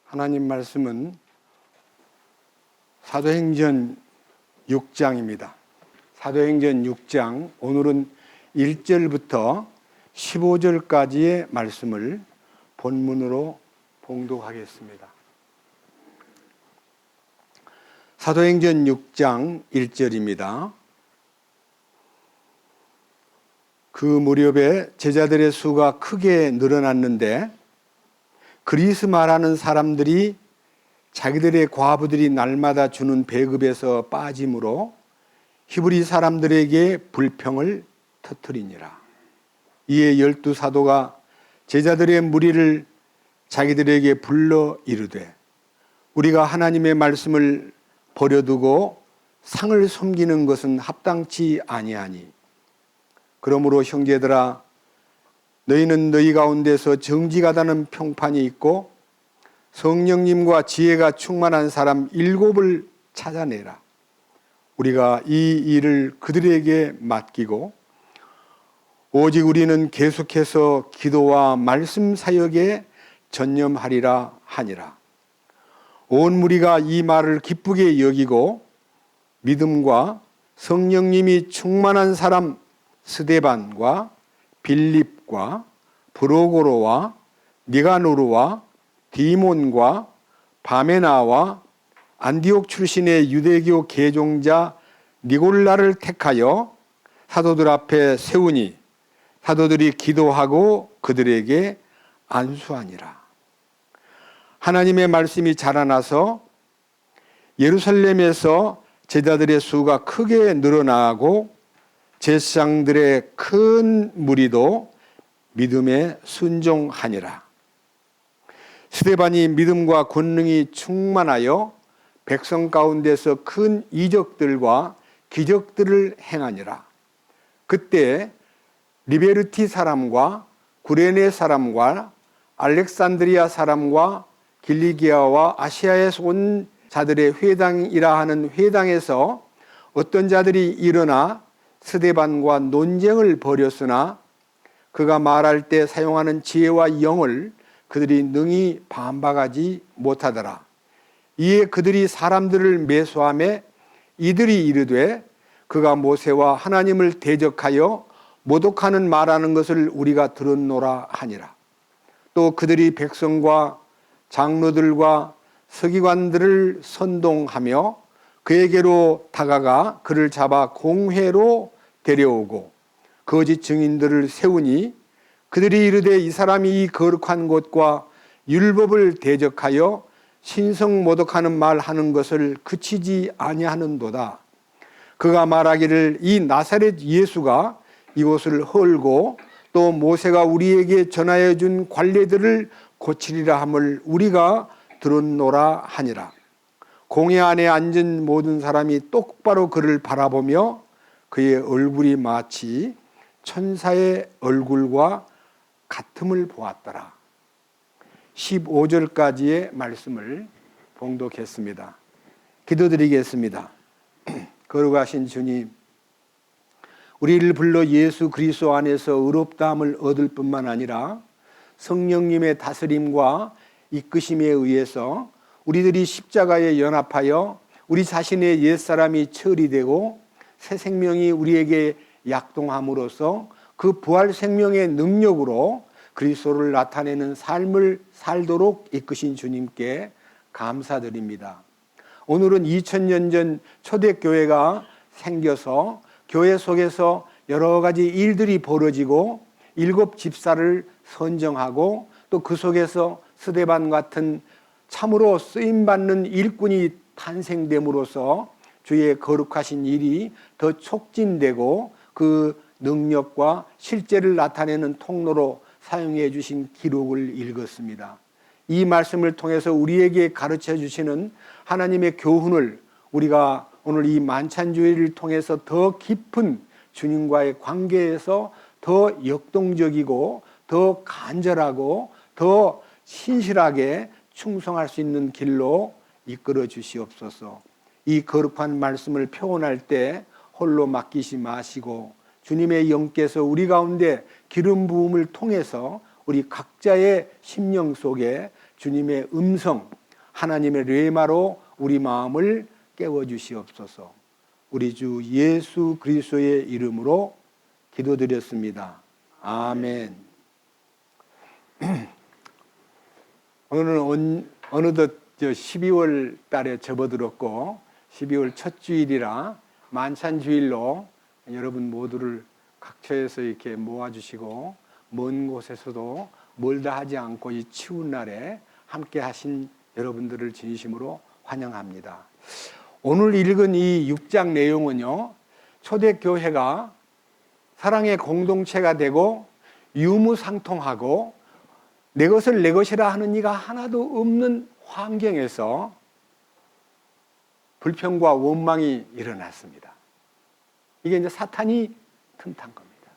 하나님 말씀은 사도행전 6장입니다. 사도행전 6장, 오늘은 1절부터 15절까지의 말씀을 본문으로 봉독하겠습니다. 사도행전 6장 1절입니다. 그 무렵에 제자들의 수가 크게 늘어났는데 그리스 말하는 사람들이 자기들의 과부들이 날마다 주는 배급에서 빠짐으로 히브리 사람들에게 불평을 터뜨리니라. 이에 12사도가 제자들의 무리를 자기들에게 불러 이르되 우리가 하나님의 말씀을 버려두고 상을 섬기는 것은 합당치 아니하니 그러므로 형제들아 너희는 너희 가운데서 정직하다는 평판이 있고 성령님과 지혜가 충만한 사람 7을 찾아내라. 우리가 이 일을 그들에게 맡기고 오직 우리는 계속해서 기도와 말씀 사역에 전념하리라 하니라. 온 무리가 이 말을 기쁘게 여기고 믿음과 성령님이 충만한 사람 스데반과 빌립과 브로고로와 니가노르와 디몬과 바메나와 안디옥 출신의 유대교 개종자 니골라를 택하여 사도들 앞에 세우니 사도들이 기도하고 그들에게 안수하니라. 하나님의 말씀이 자라나서 예루살렘에서 제자들의 수가 크게 늘어나고 제사장들의 큰 무리도 믿음에 순종하니라. 스데반이 믿음과 권능이 충만하여 백성 가운데서 큰 이적들과 기적들을 행하니라. 그때 리베르티 사람과 구레네 사람과 알렉산드리아 사람과 길리기아와 아시아에서 온 자들의 회당이라 하는 회당에서 어떤 자들이 일어나 스데반과 논쟁을 벌였으나 그가 말할 때 사용하는 지혜와 영을 그들이 능히 반박하지 못하더라. 이에 그들이 사람들을 매수하며 이들이 이르되 그가 모세와 하나님을 대적하여 모독하는 말하는 것을 우리가 들었노라 하니라. 또 그들이 백성과 장로들과 서기관들을 선동하며 그에게로 다가가 그를 잡아 공회로 데려오고 거짓 증인들을 세우니 그들이 이르되 이 사람이 이 거룩한 곳과 율법을 대적하여 신성 모독하는 말 하는 것을 그치지 아니하는도다. 그가 말하기를 이 나사렛 예수가 이곳을 헐고 또 모세가 우리에게 전하여 준 관례들을 고치리라 함을 우리가 들었노라 하니라. 공회 안에 앉은 모든 사람이 똑바로 그를 바라보며 그의 얼굴이 마치 천사의 얼굴과 같음을 보았더라. 15절까지의 말씀을 봉독했습니다. 기도드리겠습니다. 거룩하신 주님, 우리를 불러 예수 그리스도 안에서 의롭다함을 얻을 뿐만 아니라 성령님의 다스림과 이끄심에 의해서 우리들이 십자가에 연합하여 우리 자신의 옛사람이 처리되고 새 생명이 우리에게 약동함으로써 그 부활 생명의 능력으로 그리스도를 나타내는 삶을 살도록 이끄신 주님께 감사드립니다. 오늘은 2000년 전 초대교회가 생겨서 교회 속에서 여러 가지 일들이 벌어지고 7 집사를 선정하고 또 그 속에서 스데반 같은 참으로 쓰임받는 일꾼이 탄생됨으로써 주의 거룩하신 일이 더 촉진되고 그 능력과 실제를 나타내는 통로로 사용해 주신 기록을 읽었습니다. 이 말씀을 통해서 우리에게 가르쳐 주시는 하나님의 교훈을 우리가 오늘 이 만찬주의를 통해서 더 깊은 주님과의 관계에서 더 역동적이고 더 간절하고 더 신실하게 충성할 수 있는 길로 이끌어 주시옵소서. 이 거룩한 말씀을 표현할 때 홀로 맡기지 마시고 주님의 영께서 우리 가운데 기름 부음을 통해서 우리 각자의 심령 속에 주님의 음성, 하나님의 레마로 우리 마음을 깨워주시옵소서. 우리 주 예수 그리스도의 이름으로 기도드렸습니다. 아멘. 오늘은 어느덧 12월 달에 접어들었고 12월 첫 주일이라 만찬주일로 여러분 모두를 각처에서 이렇게 모아주시고 먼 곳에서도 멀다 하지 않고 이 추운 날에 함께 하신 여러분들을 진심으로 환영합니다. 오늘 읽은 이 6장 내용은요, 초대교회가 사랑의 공동체가 되고 유무상통하고 내 것을 내 것이라 하는 이가 하나도 없는 환경에서 불평과 원망이 일어났습니다. 이게 이제 사탄이 틈탄 겁니다.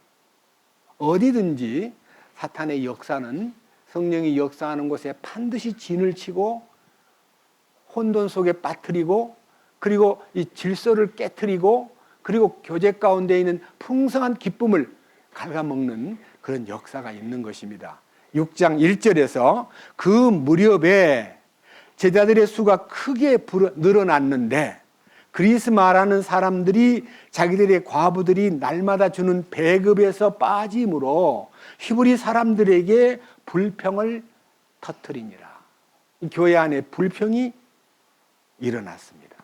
어디든지 사탄의 역사는 성령이 역사하는 곳에 반드시 진을 치고 혼돈 속에 빠뜨리고 그리고 이 질서를 깨뜨리고 그리고 교제 가운데 있는 풍성한 기쁨을 갉아먹는 그런 역사가 있는 것입니다. 6장 1절에서 그 무렵에 제자들의 수가 크게 늘어났는데 그리스 말하는 사람들이 자기들의 과부들이 날마다 주는 배급에서 빠짐으로 히브리 사람들에게 불평을 터뜨리니라. 교회 안에 불평이 일어났습니다.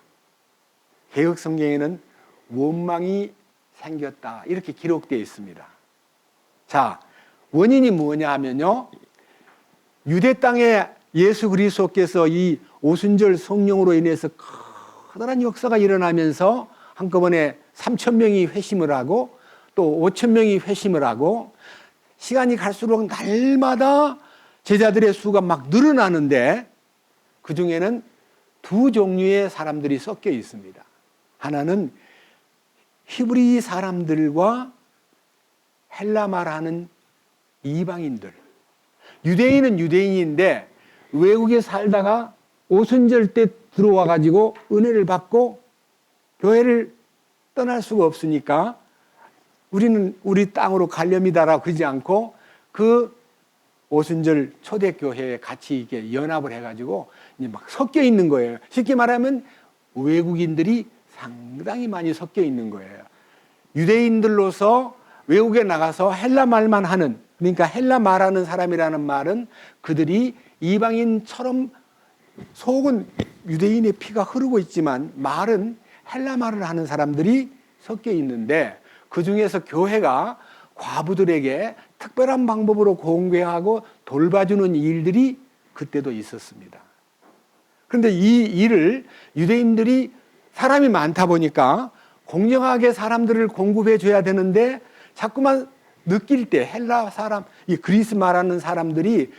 개역 성경에는 원망이 생겼다 이렇게 기록되어 있습니다. 자, 원인이 뭐냐 하면요, 유대 땅에 예수 그리스도께서 이 오순절 성령으로 인해서 커다란 역사가 일어나면서 한꺼번에 3,000명이 회심을 하고 또 5,000명이 회심을 하고 시간이 갈수록 날마다 제자들의 수가 막 늘어나는데 그 중에는 두 종류의 사람들이 섞여 있습니다. 하나는 히브리 사람들과 헬라 말하는 이방인들. 유대인은 유대인인데 외국에 살다가 오순절 때 들어와 가지고 은혜를 받고 교회를 떠날 수가 없으니까 우리는 우리 땅으로 가렵니다라고 그러지 않고 그 오순절 초대교회에 같이 이렇게 연합을 해가지고 이제 막 섞여 있는 거예요. 쉽게 말하면 외국인들이 상당히 많이 섞여 있는 거예요. 유대인들로서 외국에 나가서 헬라 말만 하는, 그러니까 헬라 말하는 사람이라는 말은 그들이 이방인처럼 속은 유대인의 피가 흐르고 있지만 말은 헬라 말을 하는 사람들이 섞여 있는데 그 중에서 교회가 과부들에게 특별한 방법으로 공개하고 돌봐주는 일들이 그때도 있었습니다. 그런데 이 일을 유대인들이 사람이 많다 보니까 공정하게 사람들을 공급해 줘야 되는데 자꾸만 느낄 때 헬라 사람, 이 그리스 말하는 사람들이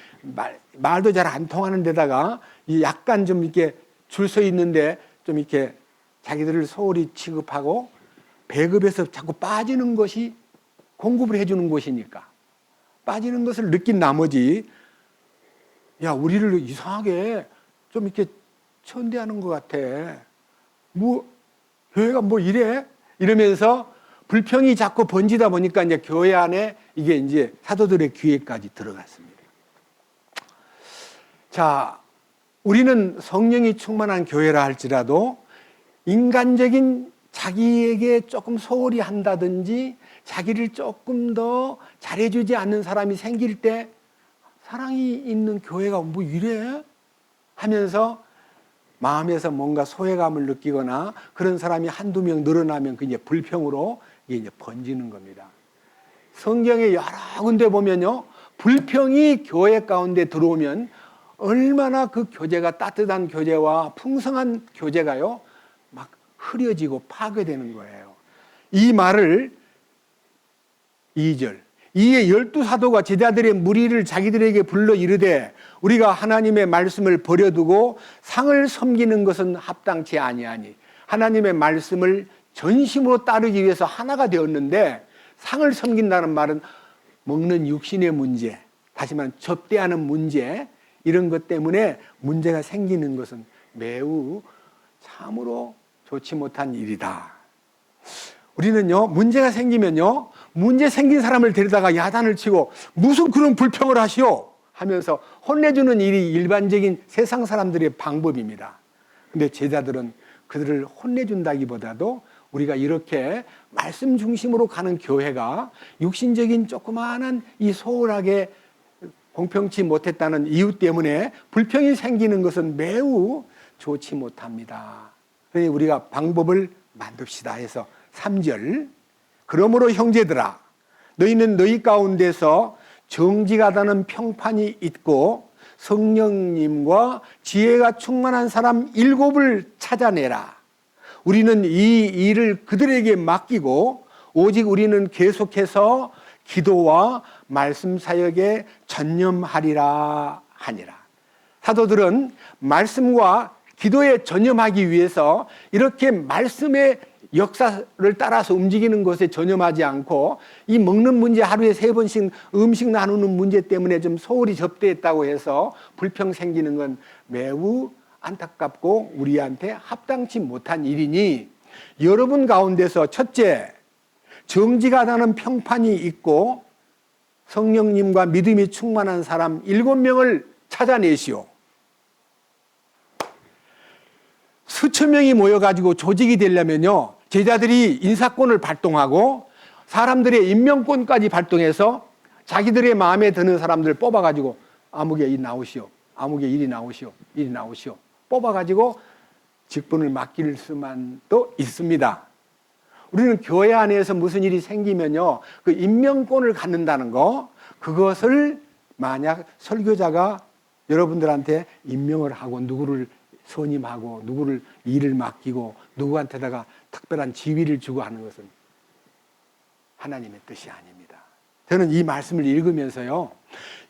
말도 잘 안 통하는 데다가 약간 좀 이렇게 줄 서 있는데 좀 이렇게 자기들을 소홀히 취급하고 배급에서 자꾸 빠지는 것이 공급을 해주는 곳이니까 빠지는 것을 느낀 나머지 야, 우리를 이상하게 좀 이렇게 천대하는 것 같아. 뭐 교회가 뭐 이래? 이러면서 불평이 자꾸 번지다 보니까 이제 교회 안에 이게 이제 사도들의 귀에까지 들어갔습니다. 자, 우리는 성령이 충만한 교회라 할지라도 인간적인 자기에게 조금 소홀히 한다든지 자기를 조금 더 잘해주지 않는 사람이 생길 때 사랑이 있는 교회가 뭐 이래? 하면서 마음에서 뭔가 소외감을 느끼거나 그런 사람이 한두 명 늘어나면 그게 불평으로 이게 이제 번지는 겁니다. 성경에 여러 군데 보면요, 불평이 교회 가운데 들어오면 얼마나 그 교제가 따뜻한 교제와 풍성한 교제가요 막 흐려지고 파괴되는 거예요. 이 말을 2절 이에 12사도가 제자들의 무리를 자기들에게 불러 이르되 우리가 하나님의 말씀을 버려두고 상을 섬기는 것은 합당치 아니하니. 하나님의 말씀을 전심으로 따르기 위해서 하나가 되었는데 상을 섬긴다는 말은 먹는 육신의 문제, 다시 말하면 접대하는 문제, 이런 것 때문에 문제가 생기는 것은 매우 참으로 좋지 못한 일이다. 우리는요, 문제가 생기면요, 문제 생긴 사람을 데려다가 야단을 치고 무슨 그런 불평을 하시오? 하면서 혼내주는 일이 일반적인 세상 사람들의 방법입니다. 근데 제자들은 그들을 혼내준다기보다도 우리가 이렇게 말씀 중심으로 가는 교회가 육신적인 조그마한 이 소홀하게 공평치 못했다는 이유 때문에 불평이 생기는 것은 매우 좋지 못합니다. 그러니 우리가 방법을 만듭시다 해서 3절, 그러므로 형제들아 너희는 너희 가운데서 정직하다는 평판이 있고 성령님과 지혜가 충만한 사람 7을 찾아내라. 우리는 이 일을 그들에게 맡기고 오직 우리는 계속해서 기도와 말씀 사역에 전념하리라 하니라. 사도들은 말씀과 기도에 전념하기 위해서 이렇게 말씀의 역사를 따라서 움직이는 것에 전념하지 않고 이 먹는 문제, 하루에 3번씩 음식 나누는 문제 때문에 좀 소홀히 접대했다고 해서 불평 생기는 건 매우 안타깝고 우리한테 합당치 못한 일이니, 여러분 가운데서 첫째, 정직하다는 평판이 있고 성령님과 믿음이 충만한 사람 7명을 찾아내시오. 수천 명이 모여가지고 조직이 되려면요, 제자들이 인사권을 발동하고 사람들의 임명권까지 발동해서 자기들의 마음에 드는 사람들을 뽑아가지고 아무개 일 나오시오, 아무개 일이 나오시오, 일이 나오시오 뽑아가지고 직분을 맡길 수만도 있습니다. 우리는 교회 안에서 무슨 일이 생기면요, 그 임명권을 갖는다는 거, 그것을 만약 설교자가 여러분들한테 임명을 하고 누구를 선임하고 누구를 일을 맡기고 누구한테다가 특별한 지위를 주고 하는 것은 하나님의 뜻이 아닙니다. 저는 이 말씀을 읽으면서요,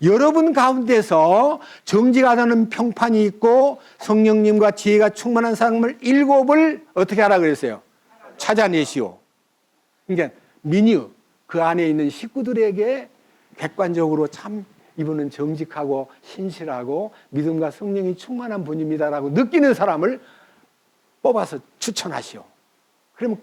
여러분 가운데서 정직하다는 평판이 있고 성령님과 지혜가 충만한 사람을 7을 어떻게 하라 그랬어요? 찾아내시오. 그러니까 민유, 그 안에 있는 식구들에게 객관적으로 참 이분은 정직하고 신실하고 믿음과 성령이 충만한 분입니다라고 느끼는 사람을 뽑아서 추천하시오. 그러면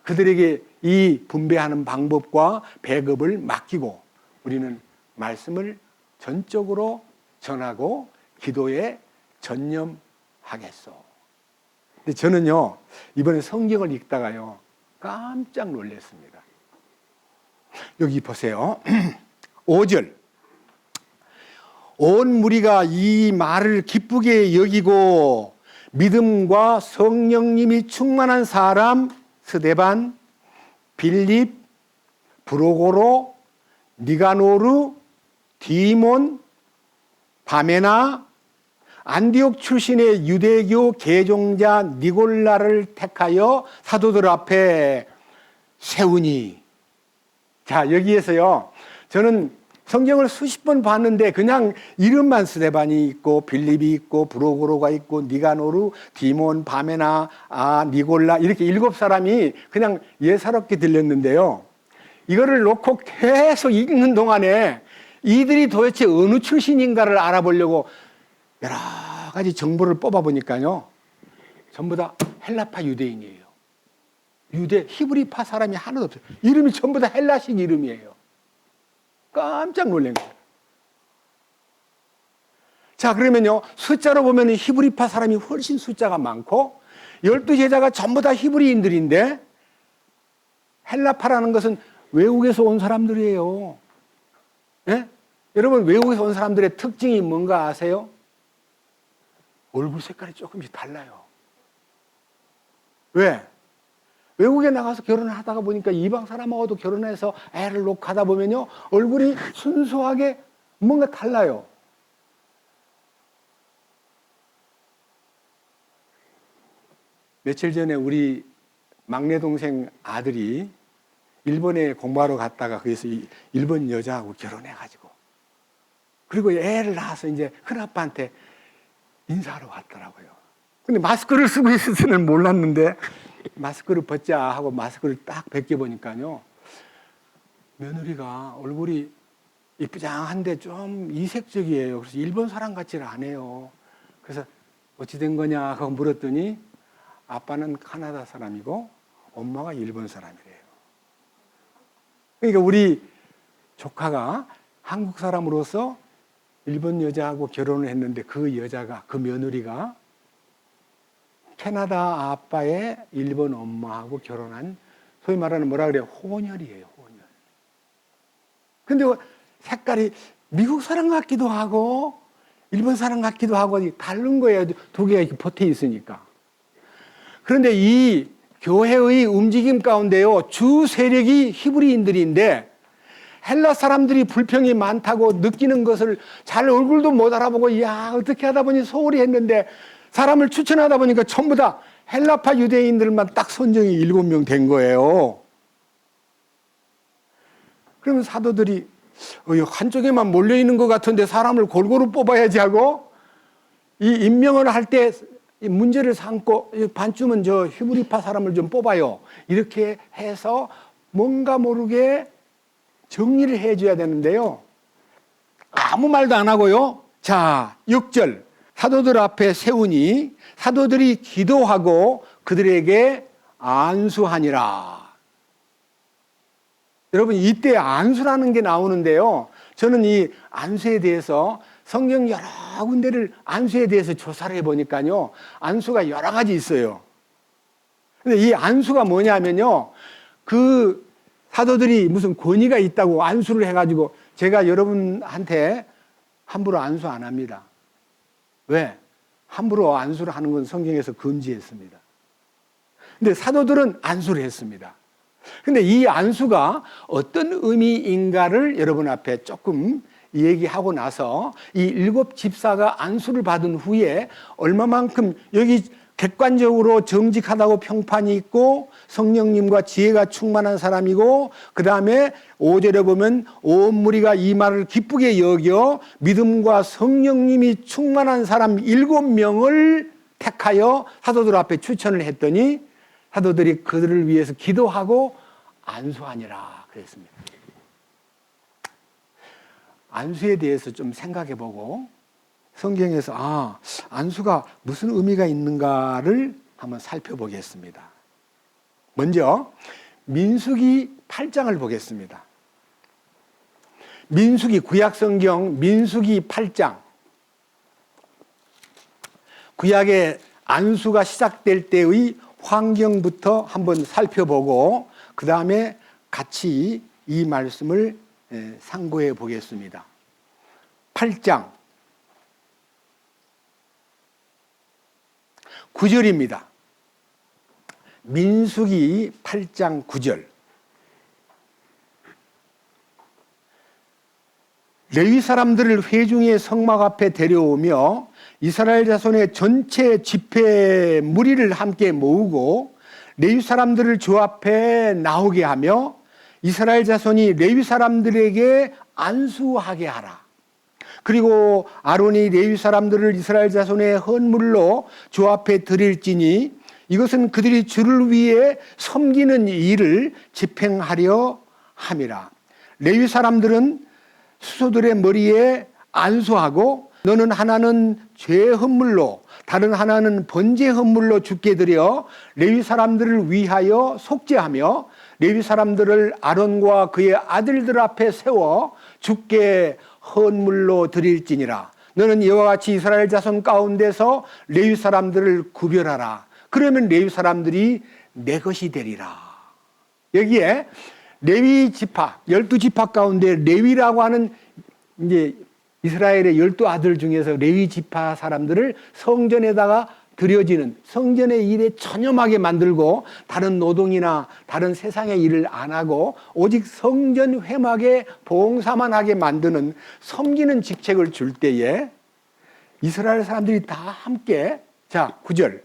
그들에게 이 분배하는 방법과 배급을 맡기고 우리는 말씀을 전적으로 전하고 기도에 전념하겠소. 근데 저는요, 이번에 성경을 읽다가요, 깜짝 놀랐습니다. 여기 보세요. 5절. 온 무리가 이 말을 기쁘게 여기고 믿음과 성령님이 충만한 사람 스데반, 빌립, 브로고로, 니가노르, 디몬, 바메나, 안디옥 출신의 유대교 개종자 니골라를 택하여 사도들 앞에 세우니. 자, 여기에서요, 저는 성경을 수십 번 봤는데 그냥 이름만 스데반이 있고 빌립이 있고 브로고로가 있고 니가노르, 디몬, 바메나, 니골라 이렇게 7사람이 그냥 예사롭게 들렸는데요, 이거를 놓고 계속 읽는 동안에 이들이 도대체 어느 출신인가를 알아보려고 여러 가지 정보를 뽑아보니까요, 전부 다 헬라파 유대인이에요. 히브리파 사람이 하나도 없어요. 이름이 전부 다 헬라식 이름이에요. 깜짝 놀란 거예요. 자, 그러면요, 숫자로 보면 히브리파 사람이 훨씬 숫자가 많고 12제자가 전부 다 히브리인들인데 헬라파라는 것은 외국에서 온 사람들이에요. 예? 여러분, 외국에서 온 사람들의 특징이 뭔가 아세요? 얼굴 색깔이 조금씩 달라요. 왜? 외국에 나가서 결혼을 하다가 보니까 이방 사람하고도 결혼해서 애를 놓고 하다 보면요, 얼굴이 순수하게 뭔가 달라요. 며칠 전에 우리 막내 동생 아들이 일본에 공부하러 갔다가 거기서 일본 여자하고 결혼해가지고 그리고 애를 낳아서 이제 큰아빠한테 인사하러 왔더라고요. 근데 마스크를 쓰고 있을 줄은 몰랐는데 마스크를 벗자 하고 마스크를 딱 벗겨보니까요, 며느리가 얼굴이 이쁘장한데 좀 이색적이에요. 그래서 일본 사람 같지는 않아요. 그래서 어찌 된 거냐 하고 물었더니 아빠는 카나다 사람이고 엄마가 일본 사람이래요. 그러니까 우리 조카가 한국 사람으로서 일본 여자하고 결혼을 했는데 그 여자가, 그 며느리가 캐나다 아빠의 일본 엄마하고 결혼한 소위 말하는 뭐라 그래요? 혼혈이에요, 혼혈. 근데 색깔이 미국 사람 같기도 하고 일본 사람 같기도 하고 다른 거예요. 두 개가 이렇게 붙어 있으니까. 그런데 이 교회의 움직임 가운데요, 주 세력이 히브리인들인데 헬라 사람들이 불평이 많다고 느끼는 것을 잘 얼굴도 못 알아보고 야 어떻게 하다 보니 소홀히 했는데 사람을 추천하다 보니까 전부 다 헬라파 유대인들만 딱 선정이 7명 된 거예요. 그러면 사도들이 한쪽에만 몰려있는 것 같은데 사람을 골고루 뽑아야지 하고 이 임명을 할 때 문제를 삼고 반쯤은 저 히브리파 사람을 좀 뽑아요. 이렇게 해서 뭔가 모르게 정리를 해줘야 되는데요. 아무 말도 안 하고요. 자, 6절. 사도들 앞에 세우니 사도들이 기도하고 그들에게 안수하니라. 여러분, 이때 안수라는 게 나오는데요. 저는 이 안수에 대해서 성경 여러 군데를 안수에 대해서 조사를 해보니까요. 안수가 여러 가지 있어요. 근데 이 안수가 뭐냐면요. 그 사도들이 무슨 권위가 있다고 안수를 해가지고 제가 여러분한테 함부로 안수 안 합니다. 왜? 함부로 안수를 하는 건 성경에서 금지했습니다. 근데 사도들은 안수를 했습니다. 근데 이 안수가 어떤 의미인가를 여러분 앞에 조금 얘기하고 나서 이 7 집사가 안수를 받은 후에 얼마만큼 여기 객관적으로 정직하다고 평판이 있고 성령님과 지혜가 충만한 사람이고 그 다음에 5절에 보면 온 무리가 이 말을 기쁘게 여겨 믿음과 성령님이 충만한 사람 7명을 택하여 사도들 앞에 추천을 했더니 사도들이 그들을 위해서 기도하고 안수하니라 그랬습니다. 안수에 대해서 좀 생각해 보고 성경에서 안수가 무슨 의미가 있는가를 한번 살펴보겠습니다. 먼저 민수기 8장을 보겠습니다. 민수기 구약성경 민수기 8장. 구약의 안수가 시작될 때의 환경부터 한번 살펴보고 그 다음에 같이 이 말씀을 상고해 보겠습니다. 8장 9절입니다. 민수기 8장 9절. 레위 사람들을 회중의 성막 앞에 데려오며 이스라엘 자손의 전체 집회 무리를 함께 모으고 레위 사람들을 주 앞에 나오게 하며 이스라엘 자손이 레위 사람들에게 안수하게 하라. 그리고 아론이 레위 사람들을 이스라엘 자손의 헌물로 주 앞에 드릴지니 이것은 그들이 주를 위해 섬기는 일을 집행하려 함이라. 레위 사람들은 수소들의 머리에 안수하고 너는 하나는 죄 헌물로 다른 하나는 번제 헌물로 주께 드려 레위 사람들을 위하여 속죄하며 레위 사람들을 아론과 그의 아들들 앞에 세워 주께 헌물로 드릴지니라. 너는 이와 같이 이스라엘 자손 가운데서 레위 사람들을 구별하라. 그러면 레위 사람들이 내 것이 되리라. 여기에 레위 지파 12지파 가운데 레위라고 하는 이제 이스라엘의 12아들 중에서 레위 지파 사람들을 성전에다가 드려지는 성전의 일에 전념하게 만들고 다른 노동이나 다른 세상의 일을 안 하고 오직 성전 회막에 봉사만 하게 만드는 섬기는 직책을 줄 때에 이스라엘 사람들이 다 함께 9절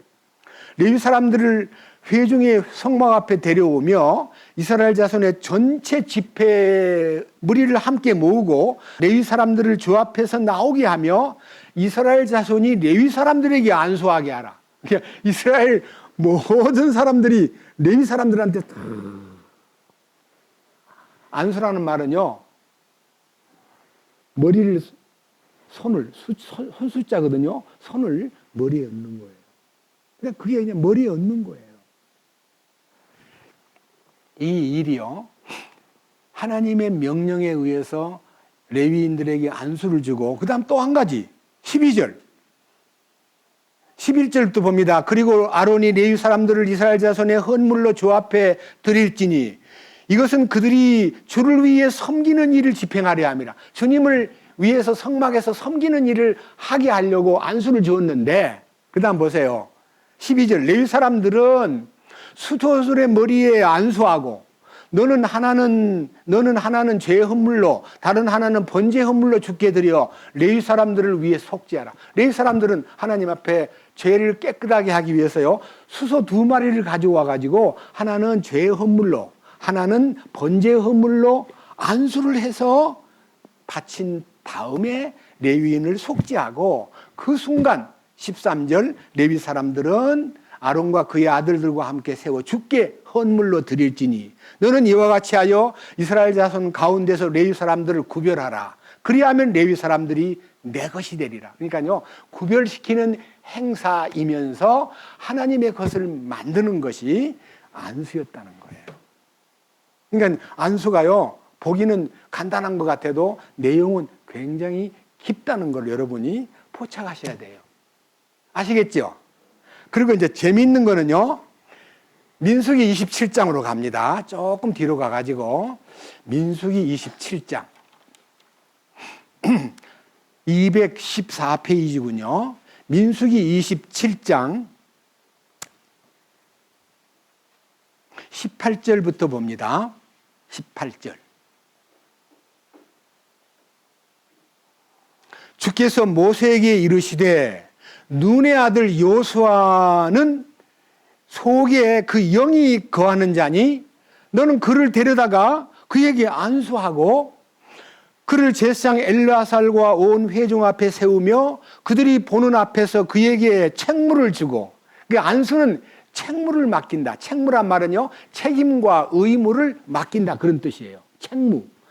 레위 사람들을 회중의 성막 앞에 데려오며 이스라엘 자손의 전체 집회 무리를 함께 모으고 레위 사람들을 주 앞에서 나오게 하며 이스라엘 자손이 레위 사람들에게 안수하게 하라. 그러니까 이스라엘 모든 사람들이 레위 사람들한테 안수라는 말은요. 머리를 손을 숫자거든요. 손을 머리에 얹는 거예요. 그러니까 그게 그냥 머리에 얹는 거예요. 이 일이요. 하나님의 명령에 의해서 레위인들에게 안수를 주고, 그 다음 또 한 가지 12절 11절도 봅니다. 그리고 아론이 레위 사람들을 이스라엘 자손의 헌물로 주 앞에 드릴지니 이것은 그들이 주를 위해 섬기는 일을 집행하려 함이라. 주님을 위해서 성막에서 섬기는 일을 하게 하려고 안수를 주었는데, 그 다음 보세요. 12절 레위 사람들은 수도술의 머리에 안수하고 너는 하나는 죄 헌물로 다른 하나는 번제 헌물로 주께 드려 레위 사람들을 위해 속죄하라. 레위 사람들은 하나님 앞에 죄를 깨끗하게 하기 위해서요 수소 2마리를 가져와 가지고 하나는 죄 헌물로 하나는 번제 헌물로 안수를 해서 바친 다음에 레위인을 속죄하고, 그 순간 13절 레위 사람들은 아론과 그의 아들들과 함께 세워 주께 헌물로 드릴지니 너는 이와 같이 하여 이스라엘 자손 가운데서 레위 사람들을 구별하라. 그리하면 레위 사람들이 내 것이 되리라. 그러니까요 구별시키는 행사이면서 하나님의 것을 만드는 것이 안수였다는 거예요. 그러니까 안수가요 보기는 간단한 것 같아도 내용은 굉장히 깊다는 걸 여러분이 포착하셔야 돼요. 아시겠죠? 그리고 이제 재미있는 거는요 민수기 27장으로 갑니다. 조금 뒤로 가가지고 민수기 27장 214페이지군요. 민수기 27장 18절부터 봅니다. 18절 주께서 모세에게 이르시되 눈의 아들 요수아는 속에 그 영이 거하는 자니 너는 그를 데려다가 그에게 안수하고 그를 제사장 엘르아살과 온 회중 앞에 세우며 그들이 보는 앞에서 그에게 책무를 주고, 그 안수는 책무를 맡긴다. 책무란 말은요 책임과 의무를 맡긴다 그런 뜻이에요.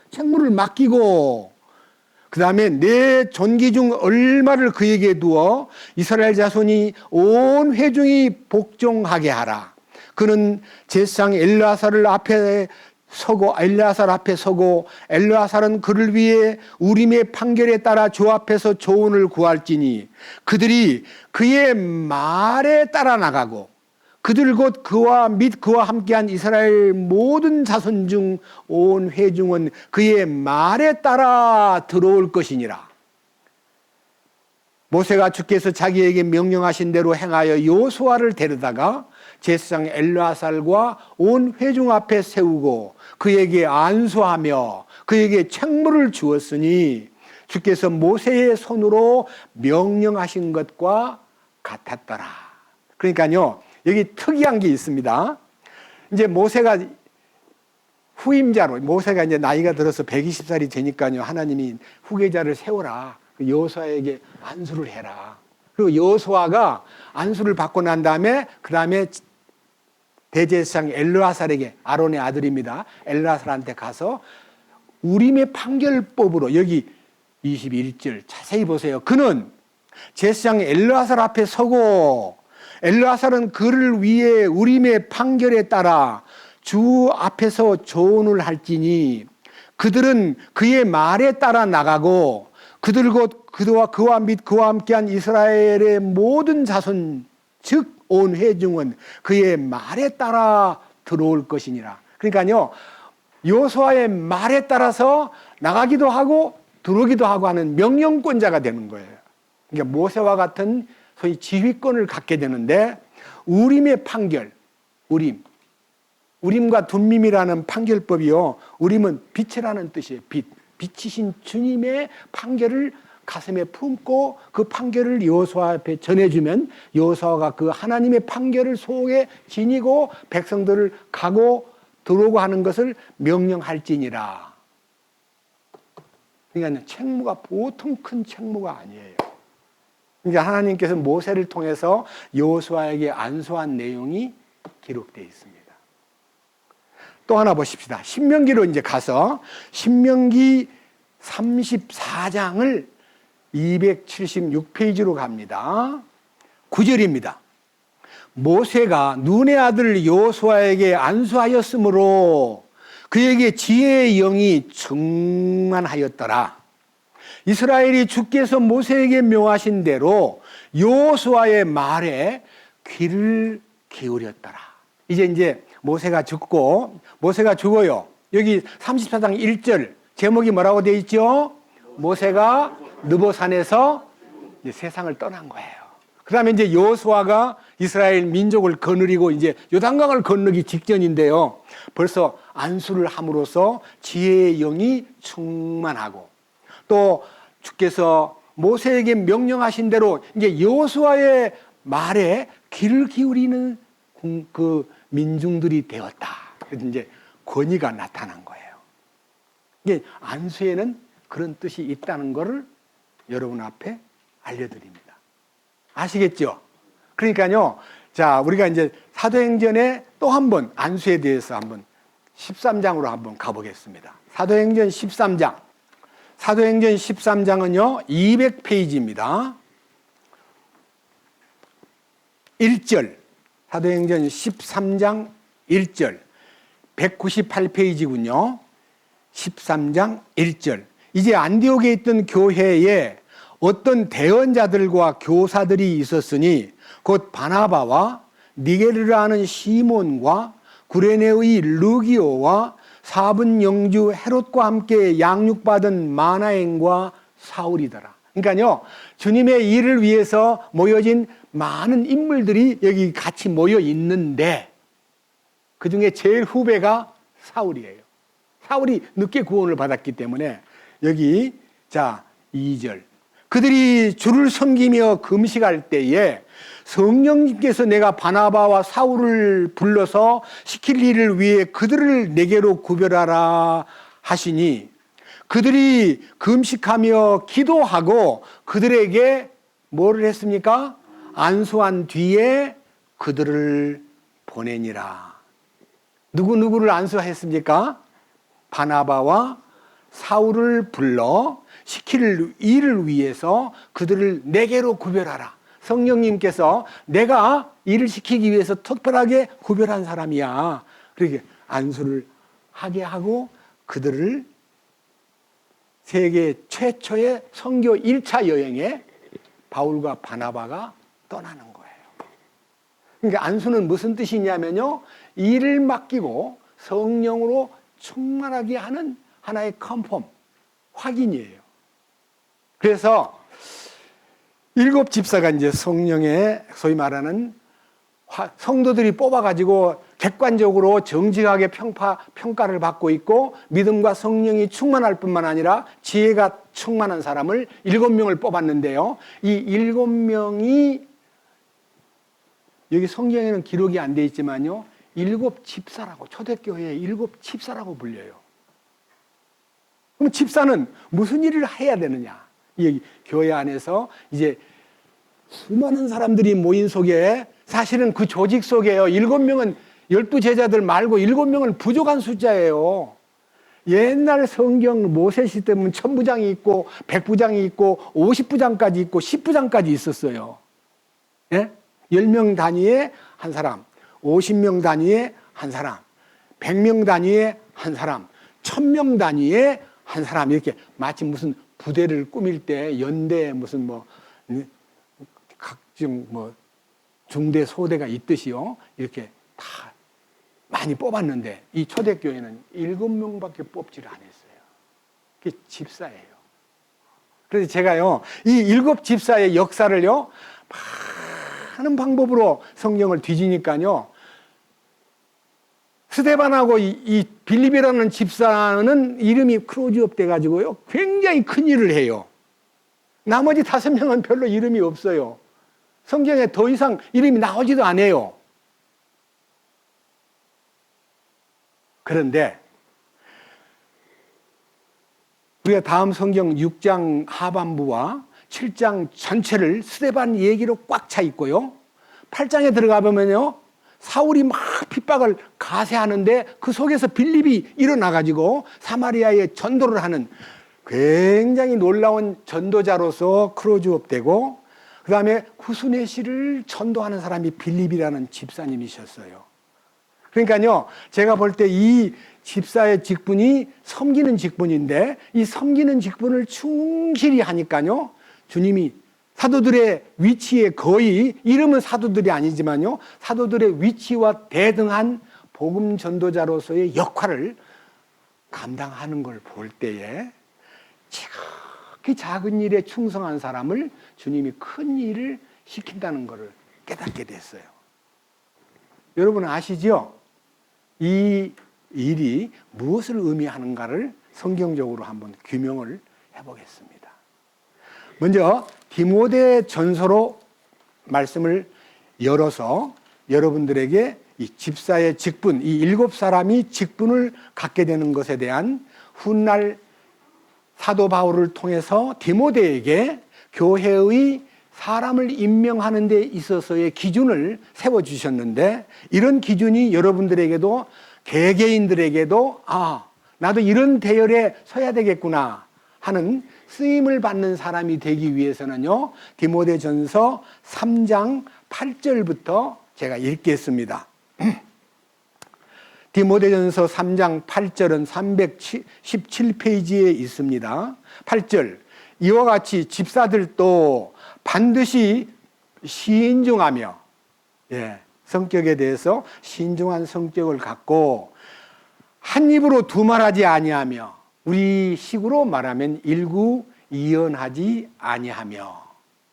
책무를 맡기고 그 다음에 내 존귀 중 얼마를 그에게 두어 이스라엘 자손이 온 회중이 복종하게 하라. 그는 제사장 엘르아살 앞에 서고 엘르아살은 그를 위해 우림의 판결에 따라 주 앞에서 조언을 구할지니 그들이 그의 말에 따라 나가고 그들 곧 그와 및 그와 함께한 이스라엘 모든 자손 중 온 회중은 그의 말에 따라 들어올 것이니라. 모세가 주께서 자기에게 명령하신 대로 행하여 요수아를 데려다가 제사장 엘르아살과 온 회중 앞에 세우고 그에게 안수하며 그에게 책무를 주었으니 주께서 모세의 손으로 명령하신 것과 같았더라. 그러니까요 여기 특이한 게 있습니다. 이제 모세가 후임자로, 모세가 이제 나이가 들어서 120살이 되니까요 하나님이 후계자를 세워라. 여호수아에게 안수를 해라. 그리고 여호수아가 안수를 받고 난 다음에 그 다음에 대제사장 엘르아살에게, 아론의 아들입니다, 엘르아살한테 가서 우림의 판결법으로, 여기 21절 자세히 보세요. 그는 제사장 엘르아살 앞에 서고 엘르아살은 그를 위해 우림의 판결에 따라 주 앞에서 조언을 할지니 그들은 그의 말에 따라 나가고 그들 곧 그와 및 그와 함께한 이스라엘의 모든 자손 즉 온 회중은 그의 말에 따라 들어올 것이니라. 그러니까요 여호수아의 말에 따라서 나가기도 하고 들어오기도 하고 하는 명령권자가 되는 거예요. 그러니까 모세와 같은 소위 지휘권을 갖게 되는데, 우림의 판결, 우림과 둠밈이라는 판결법이요, 우림은 빛이라는 뜻이에요. 빛이신 주님의 판결을 가슴에 품고 그 판결을 여호수아 앞에 전해주면 여호수아가 그 하나님의 판결을 속에 지니고 백성들을 가고 들어오고 하는 것을 명령할지니라. 그러니까 책무가 보통 큰 책무가 아니에요. 그러니까 하나님께서 모세를 통해서 여호수아에게 안수한 내용이 기록되어 있습니다. 또 하나 보십시다. 신명기로 이제 가서 신명기 34장을 276페이지로 갑니다. 9절입니다. 모세가 눈의 아들 여호수아에게 안수하였으므로 그에게 지혜의 영이 충만하였더라. 이스라엘이 주께서 모세에게 명하신 대로 여호수아의 말에 귀를 기울였더라. 이제 모세가 죽어요. 여기 34장 1절 제목이 뭐라고 되어 있죠? 모세가 느보산에서 이제 세상을 떠난 거예요. 그 다음에 이제 여호수아가 이스라엘 민족을 거느리고 이제 요단강을 건너기 직전인데요. 벌써 안수를 함으로써 지혜의 영이 충만하고 또 주께서 모세에게 명령하신 대로 이제 여호수아의 말에 귀를 기울이는 그 민중들이 되었다. 그래서 이제 권위가 나타난 거예요. 이게 안수에는 그런 뜻이 있다는 것을 여러분 앞에 알려드립니다. 아시겠죠? 그러니까요. 자, 우리가 이제 사도행전에 또 한 번 안수에 대해서 한번 13장으로 한번 가보겠습니다. 사도행전 13장. 사도행전 13장은요, 200페이지입니다. 1절. 사도행전 13장 1절. 198페이지군요. 13장 1절. 이제 안디옥에 있던 교회에 어떤 대언자들과 교사들이 있었으니 곧 바나바와 니게르라는 시몬과 구레네의 루기오와 사분 영주 헤롯과 함께 양육받은 마나행과 사울이더라. 그러니까요, 주님의 일을 위해서 모여진 많은 인물들이 여기 같이 모여 있는데 그 중에 제일 후배가 사울이에요. 사울이 늦게 구원을 받았기 때문에 여기 자 2절 그들이 주를 섬기며 금식할 때에 성령님께서 내가 바나바와 사울을 불러서 시킬 일을 위해 그들을 내게로 구별하라 하시니 그들이 금식하며 기도하고 그들에게 뭐를 했습니까? 안수한 뒤에 그들을 보내니라. 누구를 안수했습니까? 바나바와 사울을 불러 시킬 일을 위해서 그들을 내게로 구별하라. 성령님께서 내가 일을 시키기 위해서 특별하게 구별한 사람이야. 그렇게 안수를 하게 하고 그들을 세계 최초의 선교 1차 여행에 바울과 바나바가 떠나는 거예요. 그러니까 안수는 무슨 뜻이냐면요, 일을 맡기고 성령으로 충만하게 하는 하나의 컨펌, 확인이에요. 그래서 7 집사가 이제 성령의 소위 말하는 성도들이 뽑아가지고 객관적으로 정직하게 평가를 받고 있고 믿음과 성령이 충만할 뿐만 아니라 지혜가 충만한 사람을 7명을 뽑았는데요. 이 7명이 여기 성경에는 기록이 안 돼 있지만요, 7 집사라고, 초대교회의 7 집사라고 불려요. 그럼 집사는 무슨 일을 해야 되느냐? 이 교회 안에서 이제 수많은 사람들이 모인 속에 사실은 그 조직 속에요, 7명은 12제자들 말고 7명은 부족한 숫자예요. 옛날 성경 모세 시대면 1000부장이 있고 100부장이 있고 50부장까지 있고 10부장까지 있었어요. 예? 10명 단위의 한 사람, 50명 단위의 한 사람, 100명 단위의 한 사람, 1000명 단위의 한 사람, 이렇게 마치 무슨 부대를 꾸밀 때 연대 무슨 뭐 각종 뭐 중대 소대가 있듯이요, 이렇게 다 많이 뽑았는데 이 초대교회는 7명밖에 뽑지를 않았어요. 그게 집사예요. 그래서 제가요, 이 7 집사의 역사를요, 많은 방법으로 성경을 뒤지니까요, 스데반하고 이 빌립이라는 집사는 이름이 크로즈업 돼가지고요, 굉장히 큰 일을 해요. 나머지 5명은 별로 이름이 없어요. 성경에 더 이상 이름이 나오지도 않아요. 그런데 우리가 다음 성경 6장 하반부와 7장 전체를 스데반 얘기로 꽉 차 있고요, 8장에 들어가 보면요, 사울이 막 핍박을 가세하는데 그 속에서 빌립이 일어나가지고 사마리아에 전도를 하는 굉장히 놀라운 전도자로서 크로즈업 되고, 그 다음에 후스네시를 전도하는 사람이 빌립이라는 집사님이셨어요. 그러니까요, 제가 볼 때 이 집사의 직분이 섬기는 직분인데 이 섬기는 직분을 충실히 하니까요, 주님이 사도들의 위치에 거의, 이름은 사도들이 아니지만요, 사도들의 위치와 대등한 복음 전도자로서의 역할을 감당하는 걸 볼 때에 지극히 작은 일에 충성한 사람을 주님이 큰 일을 시킨다는 것을 깨닫게 됐어요. 여러분 아시죠? 이 일이 무엇을 의미하는가를 성경적으로 한번 규명을 해보겠습니다. 먼저 디모데 전서로 말씀을 열어서 여러분들에게 이 집사의 직분, 이 7사람이 직분을 갖게 되는 것에 대한 훗날 사도 바울을 통해서 디모데에게 교회의 사람을 임명하는 데 있어서의 기준을 세워주셨는데, 이런 기준이 여러분들에게도, 개개인들에게도 나도 이런 대열에 서야 되겠구나 하는 쓰임을 받는 사람이 되기 위해서는요, 디모데전서 3장 8절부터 제가 읽겠습니다. 디모데전서 3장 8절은 317페이지에 있습니다. 8절, 이와 같이 집사들도 반드시 신중하며, 성격에 대해서 신중한 성격을 갖고 한 입으로 두말하지 아니하며, 우리 식으로 말하면 일구이연하지 아니하며,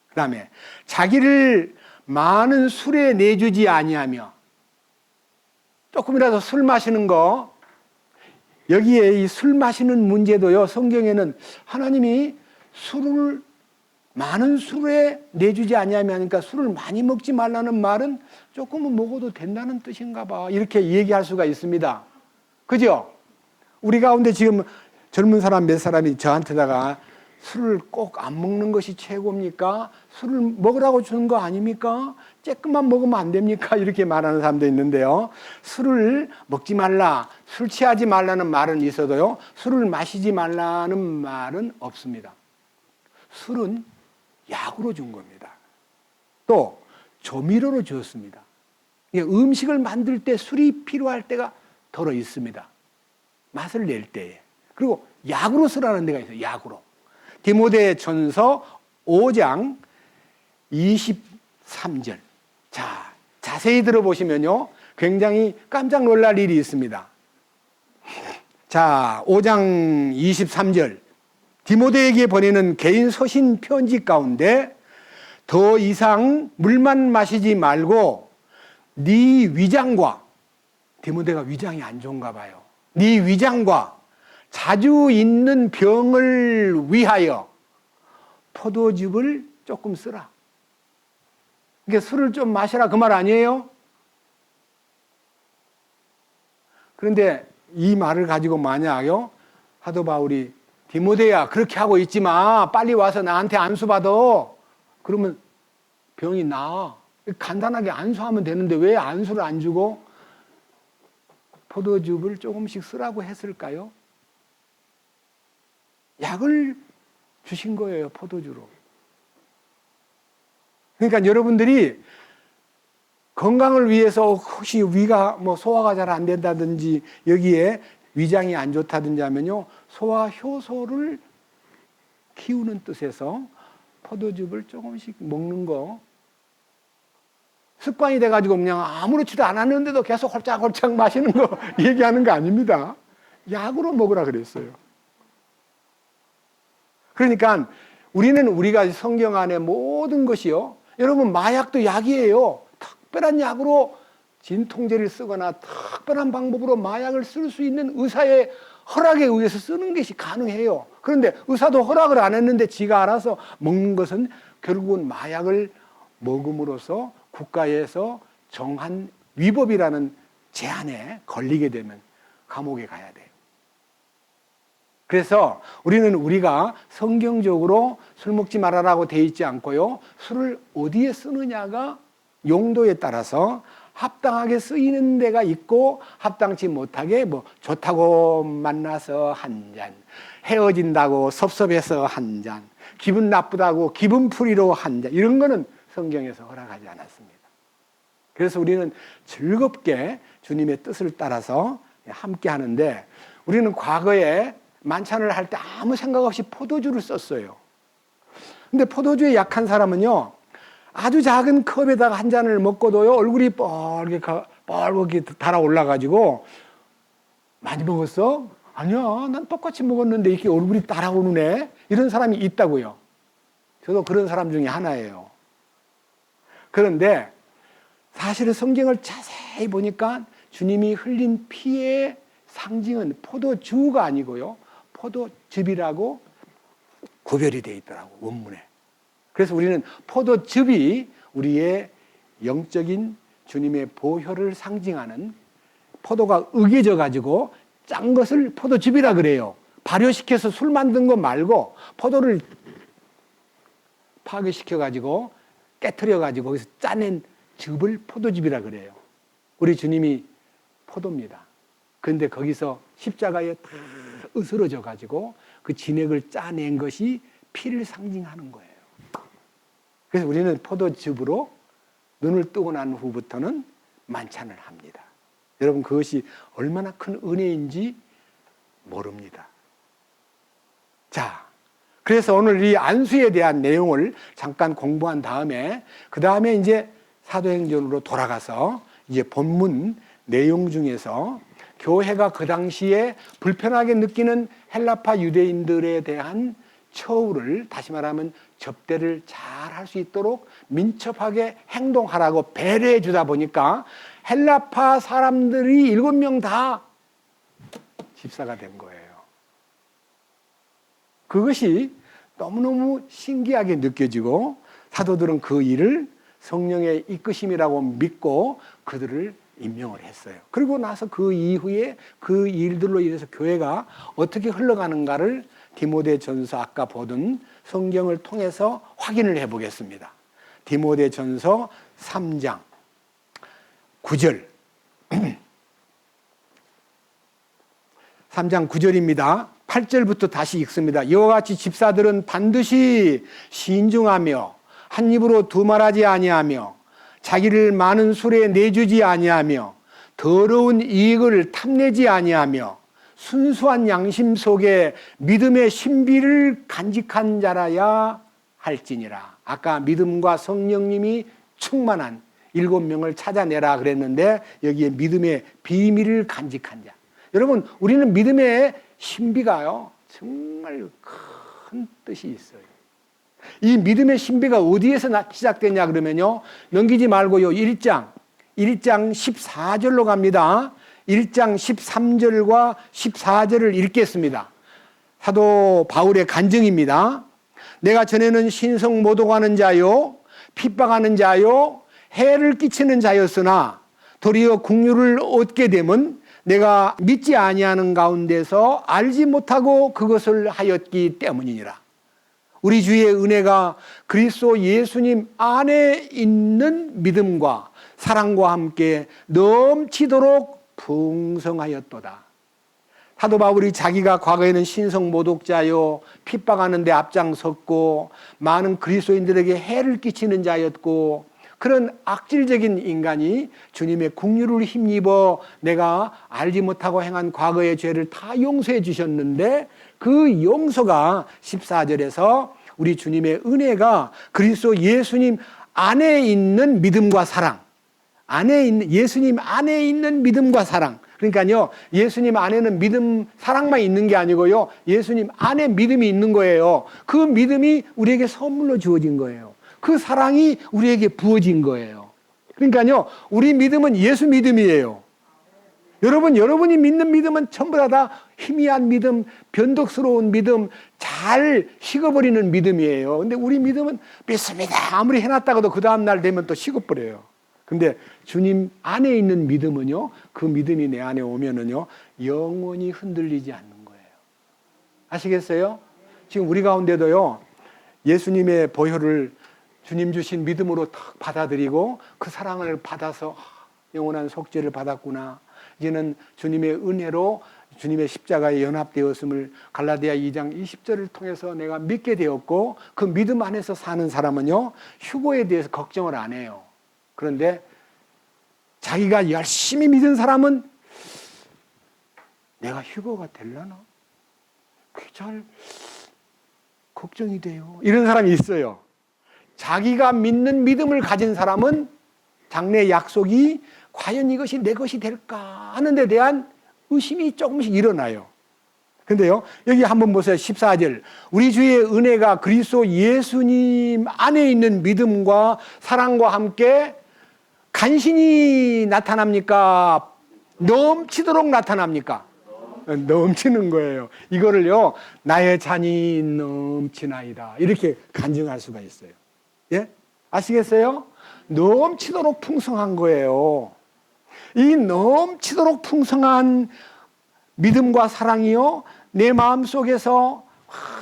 그 다음에 자기를 많은 술에 내주지 아니하며, 조금이라도 술 마시는 거, 여기에 이 술 마시는 문제도요, 성경에는 하나님이 술을 많은 술에 내주지 아니하며 하니까 술을 많이 먹지 말라는 말은 조금은 먹어도 된다는 뜻인가 봐, 이렇게 얘기할 수가 있습니다. 그죠? 우리 가운데 지금 젊은 사람 몇 사람이 저한테다가 술을 꼭 안 먹는 것이 최고입니까? 술을 먹으라고 주는 거 아닙니까? 조금만 먹으면 안 됩니까? 이렇게 말하는 사람도 있는데요, 술을 먹지 말라, 술 취하지 말라는 말은 있어도요, 술을 마시지 말라는 말은 없습니다. 술은 약으로 준 겁니다. 또 조미료로 주었습니다. 음식을 만들 때 술이 필요할 때가 더러 있습니다. 맛을 낼 때에. 그리고 약으로 쓰라는 데가 있어요. 약으로. 디모데전서 5장 23절. 자, 자세히 들어보시면요, 굉장히 깜짝 놀랄 일이 있습니다. 자, 5장 23절. 디모데에게 보내는 개인 서신 편지 가운데 더 이상 물만 마시지 말고 네 위장과, 디모데가 위장이 안 좋은가 봐요. 네 위장과 자주 있는 병을 위하여 포도즙을 조금 쓰라. 그러니까 술을 좀 마시라, 그 말 아니에요? 그런데 이 말을 가지고 만약요, 사도 바울이 디모데야, 그렇게 하고 있지 마, 빨리 와서 나한테 안수 받아, 그러면 병이 나아. 간단하게 안수하면 되는데 왜 안수를 안 주고 포도즙을 조금씩 쓰라고 했을까요? 약을 주신 거예요, 포도주로. 그러니까 여러분들이 건강을 위해서 혹시 위가 소화가 잘 안 된다든지 여기에 위장이 안 좋다든지 하면요, 소화 효소를 키우는 뜻에서 포도즙을 조금씩 먹는 거, 습관이 돼가지고 그냥 아무렇지도 않았는데도 계속 홀짝홀짝 마시는 거 얘기하는 거 아닙니다. 약으로 먹으라 그랬어요. 그러니까 우리가 성경 안에 모든 것이요, 여러분 마약도 약이에요. 특별한 약으로 진통제를 쓰거나 특별한 방법으로 마약을 쓸 수 있는 의사의 허락에 의해서 쓰는 것이 가능해요. 그런데 의사도 허락을 안 했는데 지가 알아서 먹는 것은 결국은 마약을 먹음으로써 국가에서 정한 위법이라는 제한에 걸리게 되면 감옥에 가야 돼요. 그래서 우리가 성경적으로 술 먹지 말아라고 돼 있지 않고요, 술을 어디에 쓰느냐가 용도에 따라서 합당하게 쓰이는 데가 있고, 합당치 못하게 좋다고 만나서 한 잔, 헤어진다고 섭섭해서 한 잔, 기분 나쁘다고 기분풀이로 한 잔, 이런 거는 성경에서 허락하지 않았습니다. 그래서 우리는 즐겁게 주님의 뜻을 따라서 함께 하는데 우리는 과거에 만찬을 할 때 아무 생각 없이 포도주를 썼어요. 근데 포도주에 약한 사람은요, 아주 작은 컵에다가 한 잔을 먹고도요, 얼굴이 뻘겋게 달아올라가지고, 많이 먹었어? 아니야, 난 똑같이 먹었는데 이렇게 얼굴이 달아오르네? 이런 사람이 있다고요. 저도 그런 사람 중에 하나예요. 그런데 사실은 성경을 자세히 보니까 주님이 흘린 피의 상징은 포도주가 아니고요, 포도즙이라고 구별이 되어 있더라고, 원문에. 그래서 우리는 포도즙이 우리의 영적인 주님의 보혈을 상징하는, 포도가 으개져 가지고 짠 것을 포도즙이라 그래요. 발효시켜서 술 만든 거 말고 포도를 파괴시켜 가지고 깨트려 가지고 거기서 짜낸 즙을 포도즙이라 그래요. 우리 주님이 포도입니다. 그런데 거기서 십자가에 다 으스러져 가지고 그 진액을 짜낸 것이 피를 상징하는 거예요. 그래서 우리는 포도즙으로 눈을 뜨고 난 후부터는 만찬을 합니다. 여러분, 그것이 얼마나 큰 은혜인지 모릅니다. 자, 그래서 오늘 이 안수에 대한 내용을 잠깐 공부한 다음에 그 다음에 이제 사도행전으로 돌아가서 이제 본문 내용 중에서 교회가 그 당시에 불편하게 느끼는 헬라파 유대인들에 대한 처우를, 다시 말하면 접대를 잘 할 수 있도록 민첩하게 행동하라고 배려해 주다 보니까 헬라파 사람들이 7명 다 집사가 된 거예요. 그것이 너무너무 신기하게 느껴지고 사도들은 그 일을 성령의 이끄심이라고 믿고 그들을 임명을 했어요. 그리고 나서 그 이후에 그 일들로 인해서 교회가 어떻게 흘러가는가를 디모데전서 아까 보던 성경을 통해서 확인을 해보겠습니다. 디모데전서 3장 9절 3장 9절입니다. 8절부터 다시 읽습니다. 이와 같이 집사들은 반드시 신중하며 한 입으로 두말하지 아니하며 자기를 많은 술에 내주지 아니하며 더러운 이익을 탐내지 아니하며 순수한 양심 속에 믿음의 신비를 간직한 자라야 할지니라. 아까 믿음과 성령님이 충만한 7명을 찾아내라 그랬는데 여기에 믿음의 비밀을 간직한 자. 여러분, 우리는 믿음의 신비가요, 정말 큰 뜻이 있어요. 이 믿음의 신비가 어디에서 시작되냐 그러면요, 넘기지 말고요, 1장 14절로 갑니다. 1장 13절과 14절을 읽겠습니다. 사도 바울의 간증입니다. 내가 전에는 신성 모독하는 자요, 핍박하는 자요, 해를 끼치는 자였으나 도리어 긍휼을 얻게 되면 내가 믿지 아니하는 가운데서 알지 못하고 그것을 하였기 때문이니라. 우리 주의 은혜가 그리스도 예수님 안에 있는 믿음과 사랑과 함께 넘치도록 풍성하였도다. 사도 바울이 자기가 과거에는 신성 모독자요, 핍박하는 데 앞장섰고 많은 그리스도인들에게 해를 끼치는 자였고 그런 악질적인 인간이 주님의 긍휼을 힘입어 내가 알지 못하고 행한 과거의 죄를 다 용서해 주셨는데 그 용서가 14절에서 우리 주님의 은혜가 그리스도 예수님 안에 있는 믿음과 사랑, 예수님 안에 있는 믿음과 사랑. 그러니까요, 예수님 안에는 믿음, 사랑만 있는 게 아니고요, 예수님 안에 믿음이 있는 거예요. 그 믿음이 우리에게 선물로 주어진 거예요. 그 사랑이 우리에게 부어진 거예요. 그러니까요, 우리 믿음은 예수 믿음이에요. 여러분이 믿는 믿음은 전부 다 희미한 믿음, 변덕스러운 믿음, 잘 식어버리는 믿음이에요. 근데 우리 믿음은 믿습니다. 아무리 해놨다가도 그 다음날 되면 또 식어버려요. 근데 주님 안에 있는 믿음은요, 그 믿음이 내 안에 오면은요, 영원히 흔들리지 않는 거예요. 아시겠어요? 지금 우리 가운데도요, 예수님의 보혈을 주님 주신 믿음으로 탁 받아들이고 그 사랑을 받아서 영원한 속죄를 받았구나. 이제는 주님의 은혜로 주님의 십자가에 연합되었음을 갈라디아 2장 20절을 통해서 내가 믿게 되었고 그 믿음 안에서 사는 사람은요, 휴거에 대해서 걱정을 안 해요. 그런데 자기가 열심히 믿은 사람은 내가 휴거가 되려나? 그게 잘 걱정이 돼요. 이런 사람이 있어요. 자기가 믿는 믿음을 가진 사람은 장래 약속이 과연 이것이 내 것이 될까 하는 데 대한 의심이 조금씩 일어나요. 근데요, 여기 한번 보세요. 14절. 우리 주의 은혜가 그리스도 예수님 안에 있는 믿음과 사랑과 함께 간신히 나타납니까? 넘치도록 나타납니까? 넘치는 거예요. 이거를요, 나의 잔이 넘치나이다. 이렇게 간증할 수가 있어요. 예? 아시겠어요? 넘치도록 풍성한 거예요. 이 넘치도록 풍성한 믿음과 사랑이요, 내 마음속에서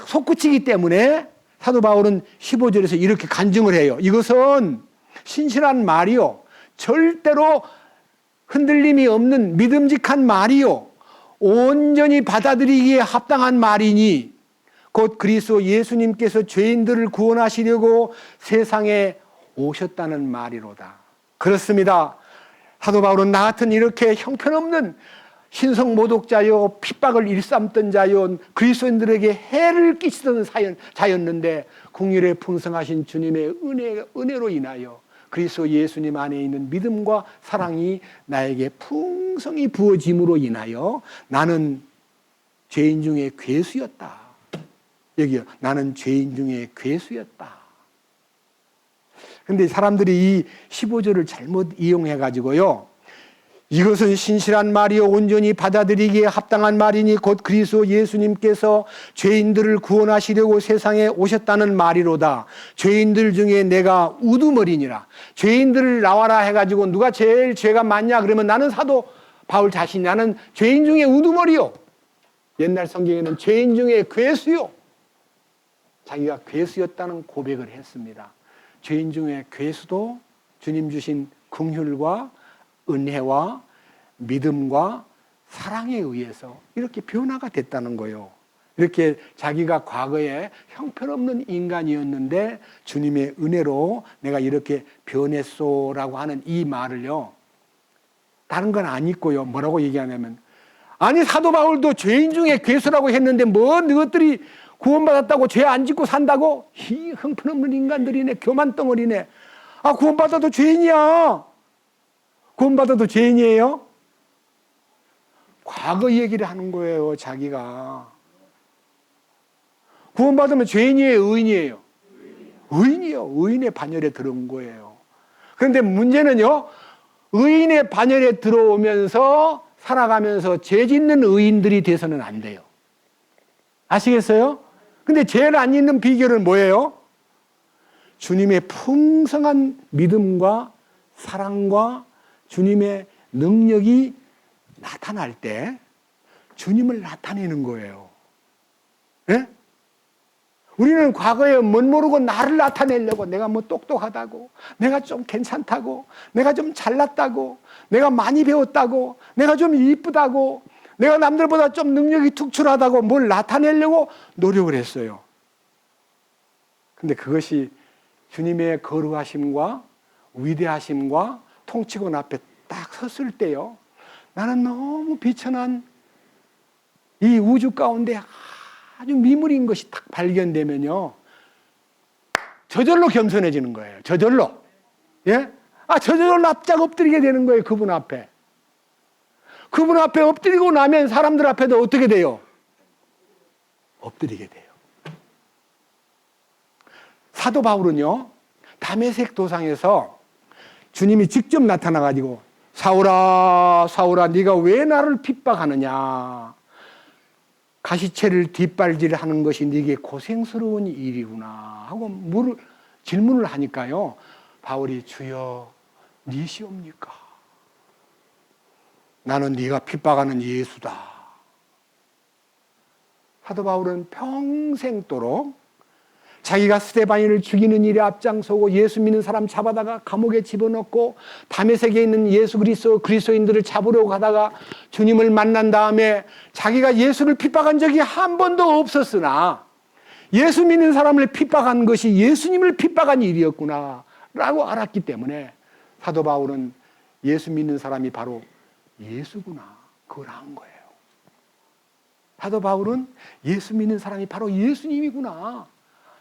솟구치기 때문에 사도 바울은 15절에서 이렇게 간증을 해요. 이것은 신실한 말이요, 절대로 흔들림이 없는 믿음직한 말이요, 온전히 받아들이기에 합당한 말이니 곧 그리스도 예수님께서 죄인들을 구원하시려고 세상에 오셨다는 말이로다. 그렇습니다. 사도 바울은 나 같은 이렇게 형편없는 신성 모독자요, 핍박을 일삼던 자요, 그리스도인들에게 해를 끼치던 자였는데 긍휼에 풍성하신 주님의 은혜로 인하여 그리스도 예수님 안에 있는 믿음과 사랑이 나에게 풍성히 부어짐으로 인하여 나는 죄인 중에 괴수였다. 여기요, 나는 죄인 중에 괴수였다. 근데 사람들이 이 15절을 잘못 이용해가지고요, 이것은 신실한 말이요, 온전히 받아들이기에 합당한 말이니 곧 그리스도 예수님께서 죄인들을 구원하시려고 세상에 오셨다는 말이로다. 죄인들 중에 내가 우두머리니라. 죄인들을 나와라 해가지고 누가 제일 죄가 많냐 그러면 나는 사도 바울 자신, 나는 죄인 중에 우두머리요. 옛날 성경에는 죄인 중에 괴수요. 자기가 괴수였다는 고백을 했습니다. 죄인 중에 괴수도 주님 주신 긍휼과 은혜와 믿음과 사랑에 의해서 이렇게 변화가 됐다는 거예요. 이렇게 자기가 과거에 형편없는 인간이었는데 주님의 은혜로 내가 이렇게 변했소라고 하는 이 말을요, 다른 건 안 있고요, 뭐라고 얘기하냐면, 아니 사도 바울도 죄인 중에 괴수라고 했는데 뭐 너희들이 구원받았다고 죄 안 짓고 산다고? 이 형편없는 인간들이네, 교만 덩어리네. 아, 구원받아도 죄인이야. 구원받아도 죄인이에요? 과거 얘기를 하는 거예요, 자기가. 구원받으면 죄인이에요, 의인이에요? 의인이요. 의인의 반열에 들어온 거예요. 그런데 문제는요, 의인의 반열에 들어오면서 살아가면서 죄 짓는 의인들이 돼서는 안 돼요. 아시겠어요? 근데 죄를 안 짓는 비결은 뭐예요? 주님의 풍성한 믿음과 사랑과 주님의 능력이 나타날 때 주님을 나타내는 거예요. 예? 우리는 과거에 못 모르고 나를 나타내려고, 내가 뭐 똑똑하다고, 내가 좀 괜찮다고, 내가 좀 잘났다고, 내가 많이 배웠다고, 내가 좀 이쁘다고, 내가 남들보다 좀 능력이 특출하다고 뭘 나타내려고 노력을 했어요. 근데 그것이 주님의 거룩하심과 위대하심과 통치권 앞에 딱 섰을 때요, 나는 너무 비천한 이 우주 가운데 아주 미물인 것이 딱 발견되면요, 저절로 겸손해지는 거예요. 저절로. 예? 저절로 납작 엎드리게 되는 거예요, 그분 앞에. 그분 앞에 엎드리고 나면 사람들 앞에도 어떻게 돼요? 엎드리게 돼요. 사도 바울은요, 다메섹 도상에서 주님이 직접 나타나가지고 사울아, 사울아, 네가 왜 나를 핍박하느냐? 가시채를 뒷발질하는 것이 네게 고생스러운 일이구나 하고 질문을 하니까요, 바울이 주여 니시옵니까? 나는 네가 핍박하는 예수다. 사도 바울은 평생도록 자기가 스데반인을 죽이는 일에 앞장서고 예수 믿는 사람 잡아다가 감옥에 집어넣고 다메섹에 있는 예수 그리스도인들을 잡으려고 가다가 주님을 만난 다음에 자기가 예수를 핍박한 적이 한 번도 없었으나 예수 믿는 사람을 핍박한 것이 예수님을 핍박한 일이었구나 라고 알았기 때문에 사도 바울은 예수 믿는 사람이 바로 예수구나, 그걸 안 거예요. 사도 바울은 예수 믿는 사람이 바로 예수님이구나.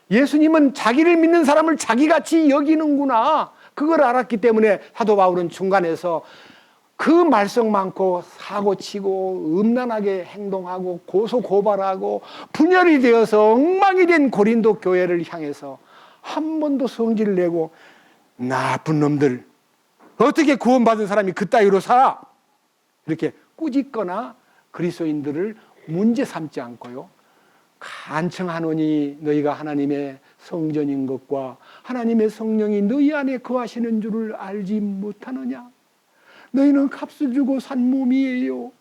예수님은 자기를 믿는 사람을 자기같이 여기는구나. 그걸 알았기 때문에 사도 바울은 중간에서 그 말썽 많고 사고치고 음란하게 행동하고 고소고발하고 분열이 되어서 엉망이 된 고린도 교회를 향해서 한 번도 성질을 내고 나쁜 놈들 어떻게 구원받은 사람이 그따위로 살아? 이렇게 꾸짖거나 그리스도인들을 문제 삼지 않고요. 간청하노니 너희가 하나님의 성전인 것과 하나님의 성령이 너희 안에 거하시는 줄을 알지 못하느냐? 너희는 값을 주고 산 몸이에요.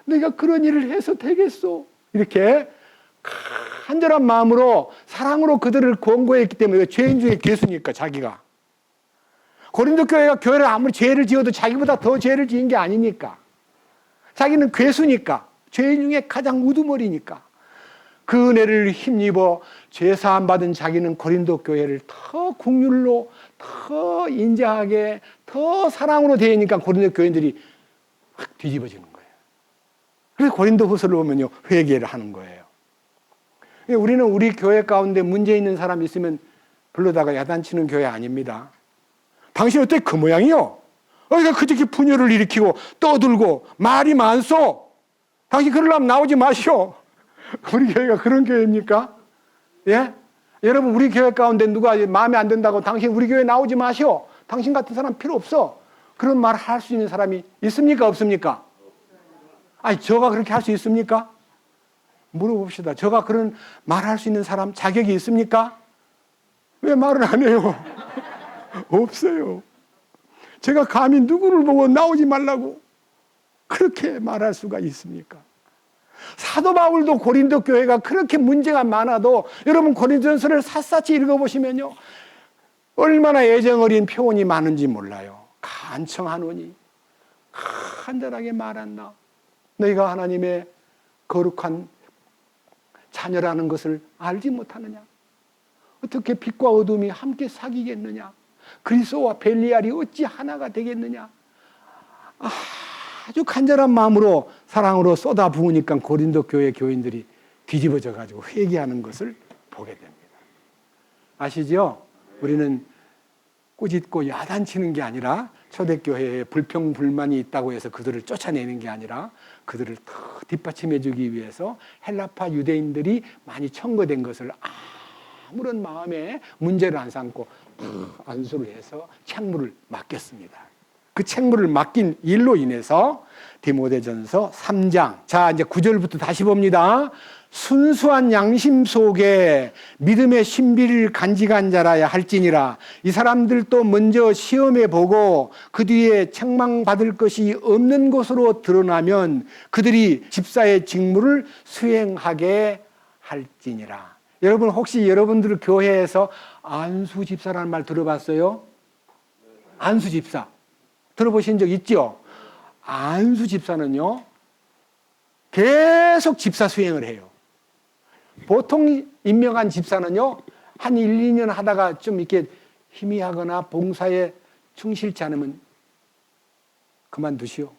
너희가 그런 일을 해서 되겠소? 이렇게 간절한 마음으로 사랑으로 그들을 권고했기 때문에 죄인 중에 괴수니까 자기가. 고린도 교회가 교회를 아무리 죄를 지어도 자기보다 더 죄를 지은 게 아니니까. 자기는 괴수니까. 죄인 중에 가장 우두머리니까. 그 은혜를 힘입어 죄사함 받은 자기는 고린도 교회를 더 국률로 더 인자하게 더 사랑으로 대하니까 고린도 교인들이 확 뒤집어지는 거예요. 그래서 고린도 후서를 보면요 회개를 하는 거예요. 우리는 우리 교회 가운데 문제 있는 사람 있으면 불러다가 야단치는 교회 아닙니다. 당신 어떻게 그 모양이요? 어디가 그저께 분열을 일으키고 떠들고 말이 많소? 당신 그러려면 나오지 마시오. 우리 교회가 그런 교회입니까? 예? 여러분 우리 교회 가운데 누가 마음에 안 든다고 당신 우리 교회 나오지 마시오. 당신 같은 사람 필요 없어. 그런 말 할 수 있는 사람이 있습니까? 없습니까? 아니 저가 그렇게 할 수 있습니까? 물어봅시다. 저가 그런 말 할 수 있는 사람 자격이 있습니까? 왜 말을 안 해요? 없어요. 제가 감히 누구를 보고 나오지 말라고 그렇게 말할 수가 있습니까? 사도 바울도 고린도 교회가 그렇게 문제가 많아도 여러분 고린도전서를 샅샅이 읽어보시면요 얼마나 애정 어린 표현이 많은지 몰라요. 간청하노니 간절하게 말한다. 너희가 하나님의 거룩한 자녀라는 것을 알지 못하느냐? 어떻게 빛과 어둠이 함께 사귀겠느냐? 그리스도와 벨리알이 어찌 하나가 되겠느냐? 아주 간절한 마음으로 사랑으로 쏟아부으니까 고린도 교회 교인들이 뒤집어져 가지고 회개하는 것을 보게 됩니다. 아시죠? 우리는 꾸짖고 야단치는 게 아니라 초대교회에 불평불만이 있다고 해서 그들을 쫓아내는 게 아니라 그들을 더 뒷받침해 주기 위해서 헬라파 유대인들이 많이 청거된 것을 아무런 마음에 문제를 안 삼고 안수를 해서 책무를 맡겼습니다. 그 책무를 맡긴 일로 인해서 디모데전서 3장 자 이제 9절부터 다시 봅니다. 순수한 양심 속에 믿음의 신비를 간직한 자라야 할지니라. 이 사람들도 먼저 시험해 보고 그 뒤에 책망받을 것이 없는 것으로 드러나면 그들이 집사의 직무를 수행하게 할지니라. 여러분 혹시 여러분들 교회에서 안수 집사라는 말 들어봤어요? 안수 집사 들어보신 적 있죠? 안수 집사는요 계속 집사 수행을 해요. 보통 임명한 집사는요 한 1, 2년 하다가 좀 이렇게 희미하거나 봉사에 충실치 않으면 그만두시오.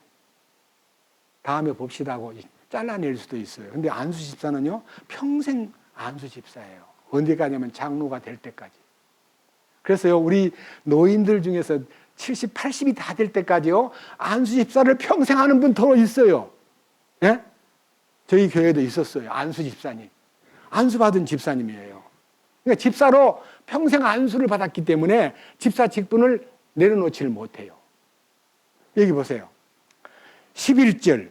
다음에 봅시다 하고 잘라낼 수도 있어요. 근데 안수 집사는요 평생 안수 집사예요. 언제까지냐면 장로가 될 때까지. 그래서요 우리 노인들 중에서 70, 80이 다 될 때까지요 안수 집사를 평생 하는 분 더 있어요. 예? 저희 교회도 있었어요. 안수 집사님. 안수 받은 집사님이에요. 그러니까 집사로 평생 안수를 받았기 때문에 집사 직분을 내려놓지를 못해요. 여기 보세요. 11절.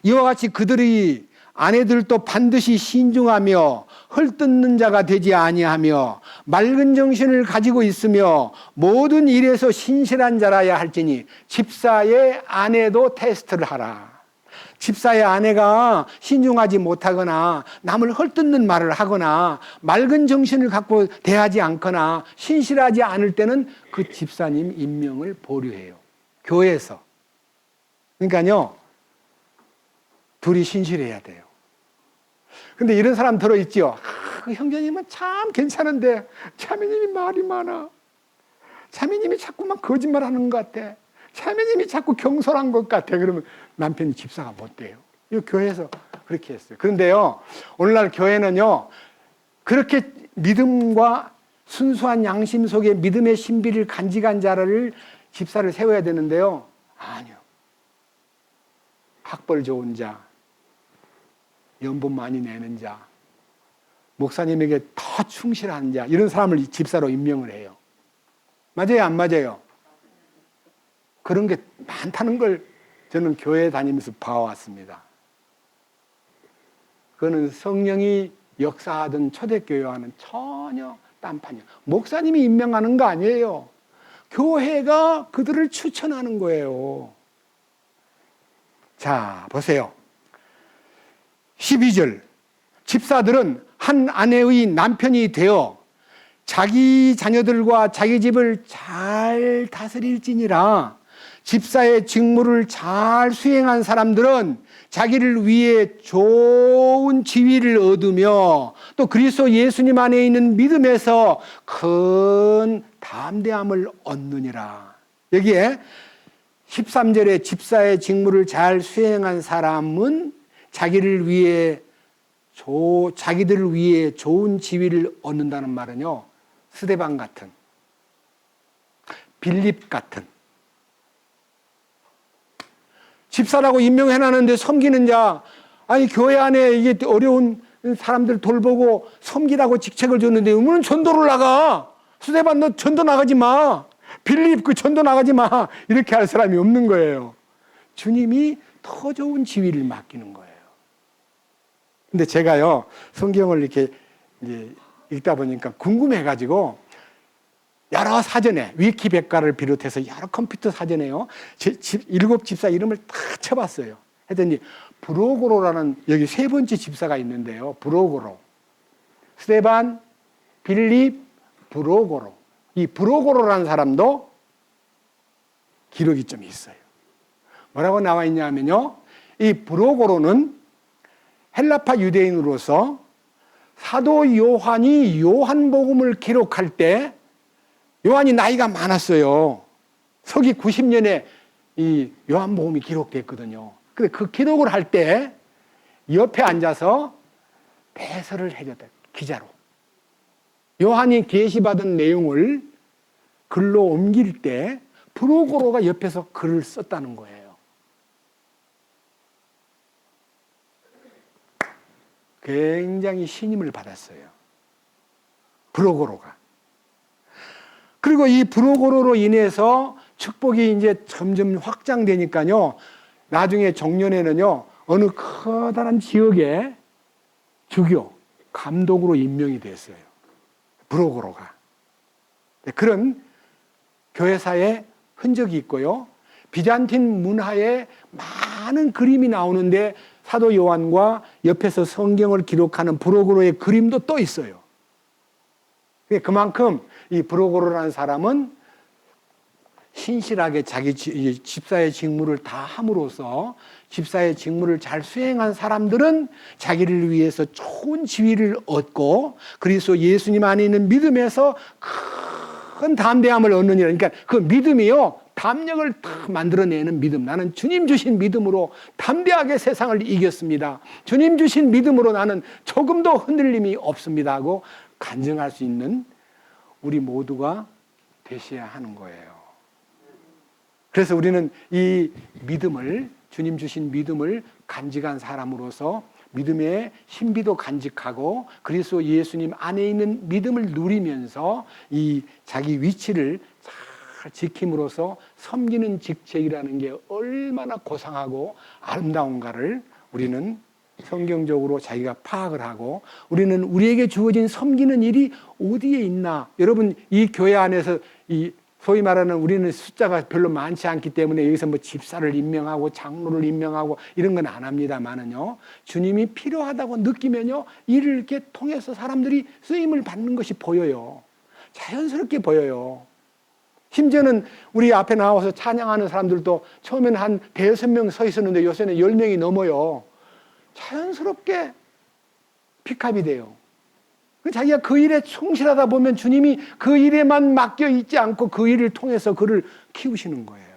이와 같이 그들이 아내들도 반드시 신중하며 헐뜯는 자가 되지 아니하며 맑은 정신을 가지고 있으며 모든 일에서 신실한 자라야 할지니 집사의 아내도 테스트를 하라. 집사의 아내가 신중하지 못하거나 남을 헐뜯는 말을 하거나 맑은 정신을 갖고 대하지 않거나 신실하지 않을 때는 그 집사님 임명을 보류해요. 교회에서. 그러니까요 둘이 신실해야 돼요. 근데 이런 사람 들어있죠. 그 형제님은 참 괜찮은데 자매님이 말이 많아. 자매님이 자꾸만 거짓말하는 것 같아. 자매님이 자꾸 경솔한 것 같아. 그러면 남편이 집사가 못 돼요. 이 교회에서 그렇게 했어요. 그런데요, 오늘날 교회는요, 그렇게 믿음과 순수한 양심 속에 믿음의 신비를 간직한 자를 집사를 세워야 되는데요. 아니요. 학벌 좋은 자, 연봉 많이 내는 자, 목사님에게 더 충실한 자, 이런 사람을 집사로 임명을 해요. 맞아요, 안 맞아요? 그런 게 많다는 걸 저는 교회 다니면서 봐왔습니다. 그거는 성령이 역사하던 초대교회와는 전혀 딴판이에요. 목사님이 임명하는 거 아니에요. 교회가 그들을 추천하는 거예요. 자, 보세요. 12절. 집사들은 한 아내의 남편이 되어 자기 자녀들과 자기 집을 잘 다스릴지니라. 집사의 직무를 잘 수행한 사람들은 자기를 위해 좋은 지위를 얻으며 또 그리스도 예수님 안에 있는 믿음에서 큰 담대함을 얻느니라. 여기에 13절에 집사의 직무를 잘 수행한 사람은 자기들을 위해 좋은 지위를 얻는다는 말은요, 스데반 같은, 빌립 같은, 집사라고 임명해놨는데 섬기는 자, 아니 교회 안에 이게 어려운 사람들 돌보고 섬기라고 직책을 줬는데 우리는 전도를 나가. 스데반 너 전도 나가지 마. 빌립 그 전도 나가지 마. 이렇게 할 사람이 없는 거예요. 주님이 더 좋은 지위를 맡기는 거예요. 근데 제가요, 성경을 이렇게 이제 읽다 보니까 궁금해가지고 여러 사전에 위키백과를 비롯해서 여러 컴퓨터 사전에요, 7집사 이름을 다 쳐봤어요. 했더니 브로고로라는 여기 세 번째 집사가 있는데요. 브로고로, 스데반, 빌립, 브로고로. 이 브로고로라는 사람도 기록이 좀 있어요. 뭐라고 나와 있냐면요, 이 브로고로는 헬라파 유대인으로서 사도 요한이 요한복음을 기록할 때 요한이 나이가 많았어요. 서기 90년에 이 요한복음이 기록됐거든요. 근데 그 기록을 할 때 옆에 앉아서 배설을 해줬다. 기자로. 요한이 계시받은 내용을 글로 옮길 때 브로고로가 옆에서 글을 썼다는 거예요. 굉장히 신임을 받았어요. 브로고로가. 그리고 이 브로고로로 인해서 축복이 이제 점점 확장되니까요, 나중에 정년에는요, 어느 커다란 지역의 주교, 감독으로 임명이 됐어요. 브로고로가. 그런 교회사의 흔적이 있고요. 비잔틴 문화에 많은 그림이 나오는데 사도 요한과 옆에서 성경을 기록하는 브로고로의 그림도 또 있어요. 그만큼 이 브로고로라는 사람은 신실하게 자기 집사의 직무를 다 함으로써 집사의 직무를 잘 수행한 사람들은 자기를 위해서 좋은 지위를 얻고 그리스도 예수님 안에 있는 믿음에서 큰 담대함을 얻느니라. 그러니까 그 믿음이요, 담력을 다 만들어내는 믿음. 나는 주님 주신 믿음으로 담대하게 세상을 이겼습니다. 주님 주신 믿음으로 나는 조금도 흔들림이 없습니다 하고 간증할 수 있는 우리 모두가 되셔야 하는 거예요. 그래서 우리는 이 믿음을, 주님 주신 믿음을 간직한 사람으로서 믿음의 신비도 간직하고 그리스도 예수님 안에 있는 믿음을 누리면서 이 자기 위치를 잘 지킴으로써 섬기는 직책이라는 게 얼마나 고상하고 아름다운가를 우리는 성경적으로 자기가 파악을 하고, 우리는 우리에게 주어진 섬기는 일이 어디에 있나. 여러분, 이 교회 안에서 이 소위 말하는 우리는 숫자가 별로 많지 않기 때문에 여기서 뭐 집사를 임명하고 장로를 임명하고 이런 건 안 합니다만은요, 주님이 필요하다고 느끼면요, 이를 이렇게 통해서 사람들이 쓰임을 받는 것이 보여요. 자연스럽게 보여요. 심지어는 우리 앞에 나와서 찬양하는 사람들도 처음에는 한 5명 서 있었는데 요새는 10명이 넘어요. 자연스럽게 픽업이 돼요. 자기가 그 일에 충실하다 보면 주님이 그 일에만 맡겨 있지 않고 그 일을 통해서 그를 키우시는 거예요.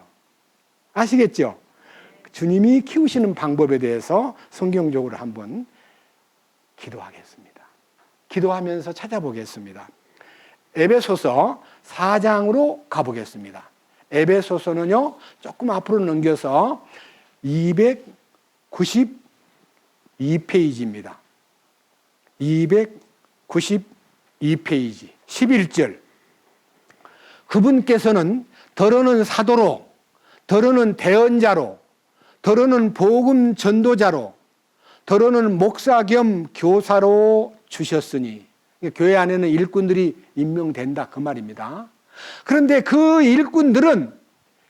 아시겠죠? 주님이 키우시는 방법에 대해서 성경적으로 한번 기도하겠습니다. 기도하면서 찾아보겠습니다. 에베소서 4장으로 가보겠습니다. 에베소서는요, 조금 앞으로 넘겨서 292페이지입니다. 292페이지 11절. 그분께서는 더러는 사도로, 더러는 대언자로, 더러는 복음 전도자로, 더러는 목사 겸 교사로 주셨으니, 교회 안에는 일꾼들이 임명된다 그 말입니다. 그런데 그 일꾼들은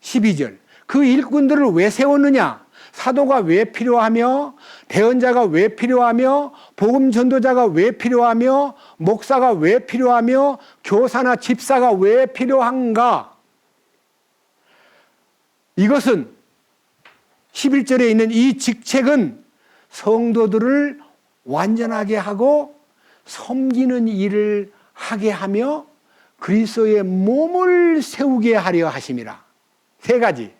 12절, 그 일꾼들을 왜 세웠느냐? 사도가 왜 필요하며, 대언자가 왜 필요하며, 복음 전도자가 왜 필요하며, 목사가 왜 필요하며, 교사나 집사가 왜 필요한가? 이것은 11절에 있는 이 직책은 성도들을 완전하게 하고 섬기는 일을 하게 하며 그리스도의 몸을 세우게 하려 하심이라. 세 가지.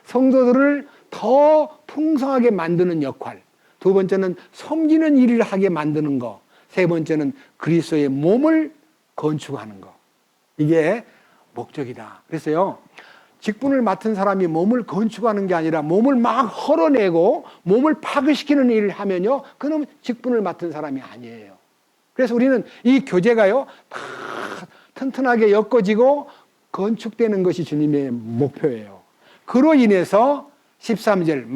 성도들을 더 풍성하게 만드는 역할. 두 번째는 섬기는 일을 하게 만드는 거. 세 번째는 그리스도의 몸을 건축하는 거. 이게 목적이다. 그래서요, 직분을 맡은 사람이 몸을 건축하는 게 아니라 몸을 막 헐어내고 몸을 파괴시키는 일을 하면요, 그놈 직분을 맡은 사람이 아니에요. 그래서 우리는 이 교제가요, 다 튼튼하게 엮어지고 건축되는 것이 주님의 목표예요. 그로 인해서 13절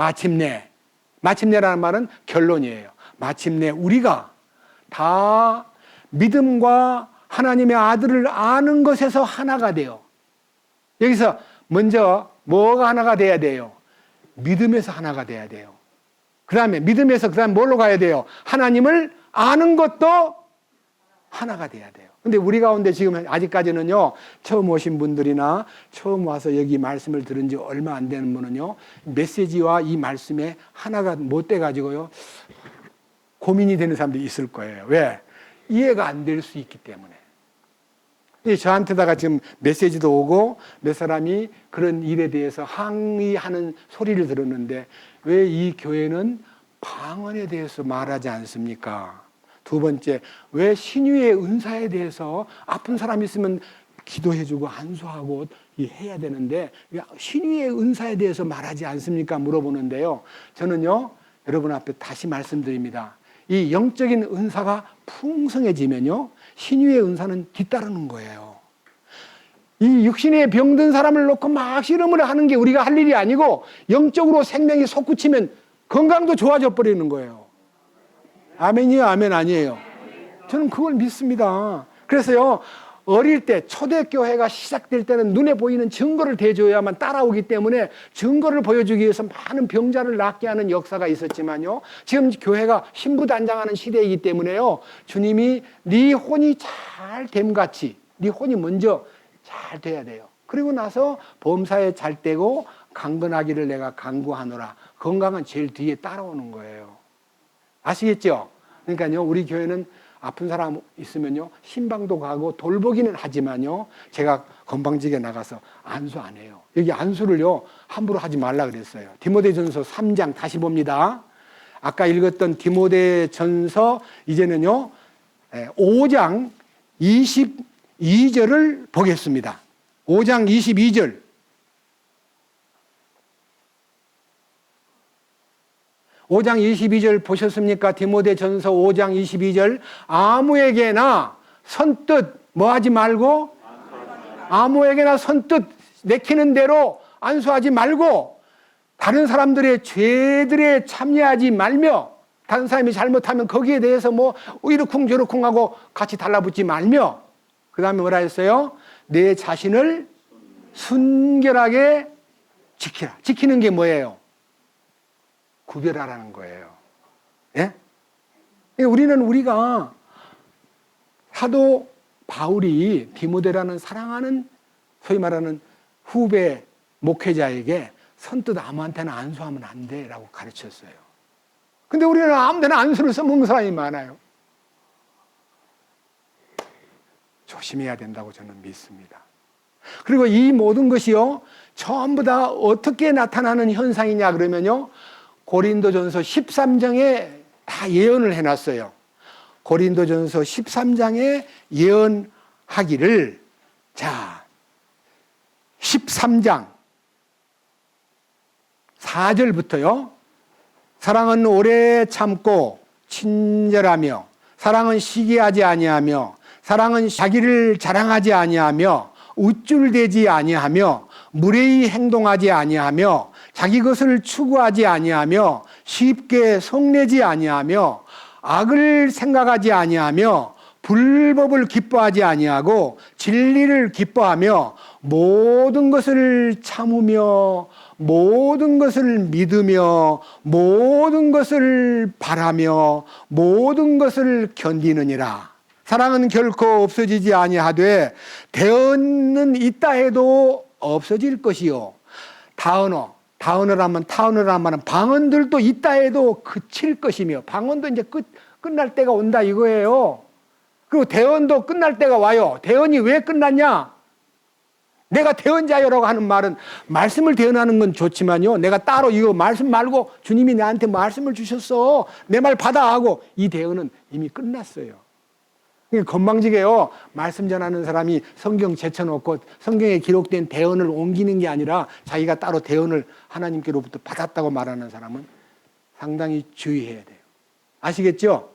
마침내라는 말은 결론이에요. 마침내 우리가 다 믿음과 하나님의 아들을 아는 것에서 하나가 돼요. 여기서 먼저 뭐가 하나가 돼야 돼요? 믿음에서 하나가 돼야 돼요. 그 다음에 믿음에서 그 다음에 뭘로 가야 돼요? 하나님을 아는 것도 하나가 돼야 돼요. 근데 우리 가운데 지금 아직까지는요, 처음 오신 분들이나 처음 와서 여기 말씀을 들은 지 얼마 안 되는 분은요, 메시지와 이 말씀에 하나가 못 돼가지고요, 고민이 되는 사람들이 있을 거예요. 왜? 이해가 안 될 수 있기 때문에. 저한테다가 지금 메시지도 오고 몇 사람이 그런 일에 대해서 항의하는 소리를 들었는데, 왜 이 교회는 방언에 대해서 말하지 않습니까? 두 번째, 왜 신유의 은사에 대해서 아픈 사람 있으면 기도해주고 안수하고 해야 되는데 왜 신유의 은사에 대해서 말하지 않습니까? 물어보는데요, 저는요, 여러분 앞에 다시 말씀드립니다. 이 영적인 은사가 풍성해지면요, 신유의 은사는 뒤따르는 거예요. 이 육신에 병든 사람을 놓고 막 실험을 하는 게 우리가 할 일이 아니고, 영적으로 생명이 솟구치면 건강도 좋아져 버리는 거예요. 아멘이요, 아멘 아니에요? 저는 그걸 믿습니다. 그래서요, 어릴 때 초대교회가 시작될 때는 눈에 보이는 증거를 대줘야만 따라오기 때문에 증거를 보여주기 위해서 많은 병자를 낫게 하는 역사가 있었지만요, 지금 교회가 신부단장하는 시대이기 때문에요, 주님이 네 혼이 잘 됨같이 네 혼이 먼저 잘 돼야 돼요. 그리고 나서 범사에 잘 되고 강건하기를 내가 간구하노라. 건강은 제일 뒤에 따라오는 거예요. 아시겠죠? 그러니까요, 우리 교회는 아픈 사람 있으면요, 신방도 가고 돌보기는 하지만요, 제가 건방지게 나가서 안수 안 해요. 여기 안수를요, 함부로 하지 말라 그랬어요. 디모데전서 3장 다시 봅니다. 아까 읽었던 디모데전서 이제는요, 5장 22절을 보겠습니다. 5장 22절. (5장 22절) 보셨습니까? 디모데전서 5장 22절. 아무에게나 선뜻 뭐 하지 말고, 아무에게나 선뜻 내키는 대로 안수하지 말고, 다른 사람들의 죄들에 참여하지 말며, 다른 사람이 잘못하면 거기에 대해서 뭐 이러쿵저러쿵 하고 같이 달라붙지 말며, 그 다음에 뭐라 했어요? 내 자신을 순결하게 지키라. 지키는 게 뭐예요? 구별하라는 거예요. 예? 우리가 사도 바울이 디모데라는 사랑하는 소위 말하는 후배 목회자에게 선뜻 아무한테나 안수하면 안 돼라고 가르쳤어요. 근데 우리는 아무데나 안수를 써먹는 사람이 많아요. 조심해야 된다고 저는 믿습니다. 그리고 이 모든 것이요, 전부 다 어떻게 나타나는 현상이냐 그러면요, 고린도전서 13장에 다 예언을 해놨어요. 고린도전서 13장에 예언하기를, 자, 13장 4절부터요. 사랑은 오래 참고 친절하며, 사랑은 시기하지 아니하며, 사랑은 자기를 자랑하지 아니하며, 우쭐대지 아니하며, 무례히 행동하지 아니하며, 자기 것을 추구하지 아니하며, 쉽게 성내지 아니하며, 악을 생각하지 아니하며, 불법을 기뻐하지 아니하고 진리를 기뻐하며, 모든 것을 참으며, 모든 것을 믿으며, 모든 것을 바라며, 모든 것을 견디느니라. 사랑은 결코 없어지지 아니하되 대언은 있다 해도 없어질 것이요, 타언을 하면 방언들도 있다 해도 그칠 것이며, 방언도 이제 끝날 때가 온다 이거예요. 그리고 대언도 끝날 때가 와요. 대언이 왜 끝났냐? 내가 대언자요라고 하는 말은 말씀을 대언하는 건 좋지만요, 내가 따로 이거 말씀 말고 주님이 나한테 말씀을 주셨어, 내 말 받아 하고, 이 대언은 이미 끝났어요. 건방지게요, 말씀 전하는 사람이 성경 제쳐놓고 성경에 기록된 대언을 옮기는 게 아니라 자기가 따로 대언을 하나님께로부터 받았다고 말하는 사람은 상당히 주의해야 돼요. 아시겠죠?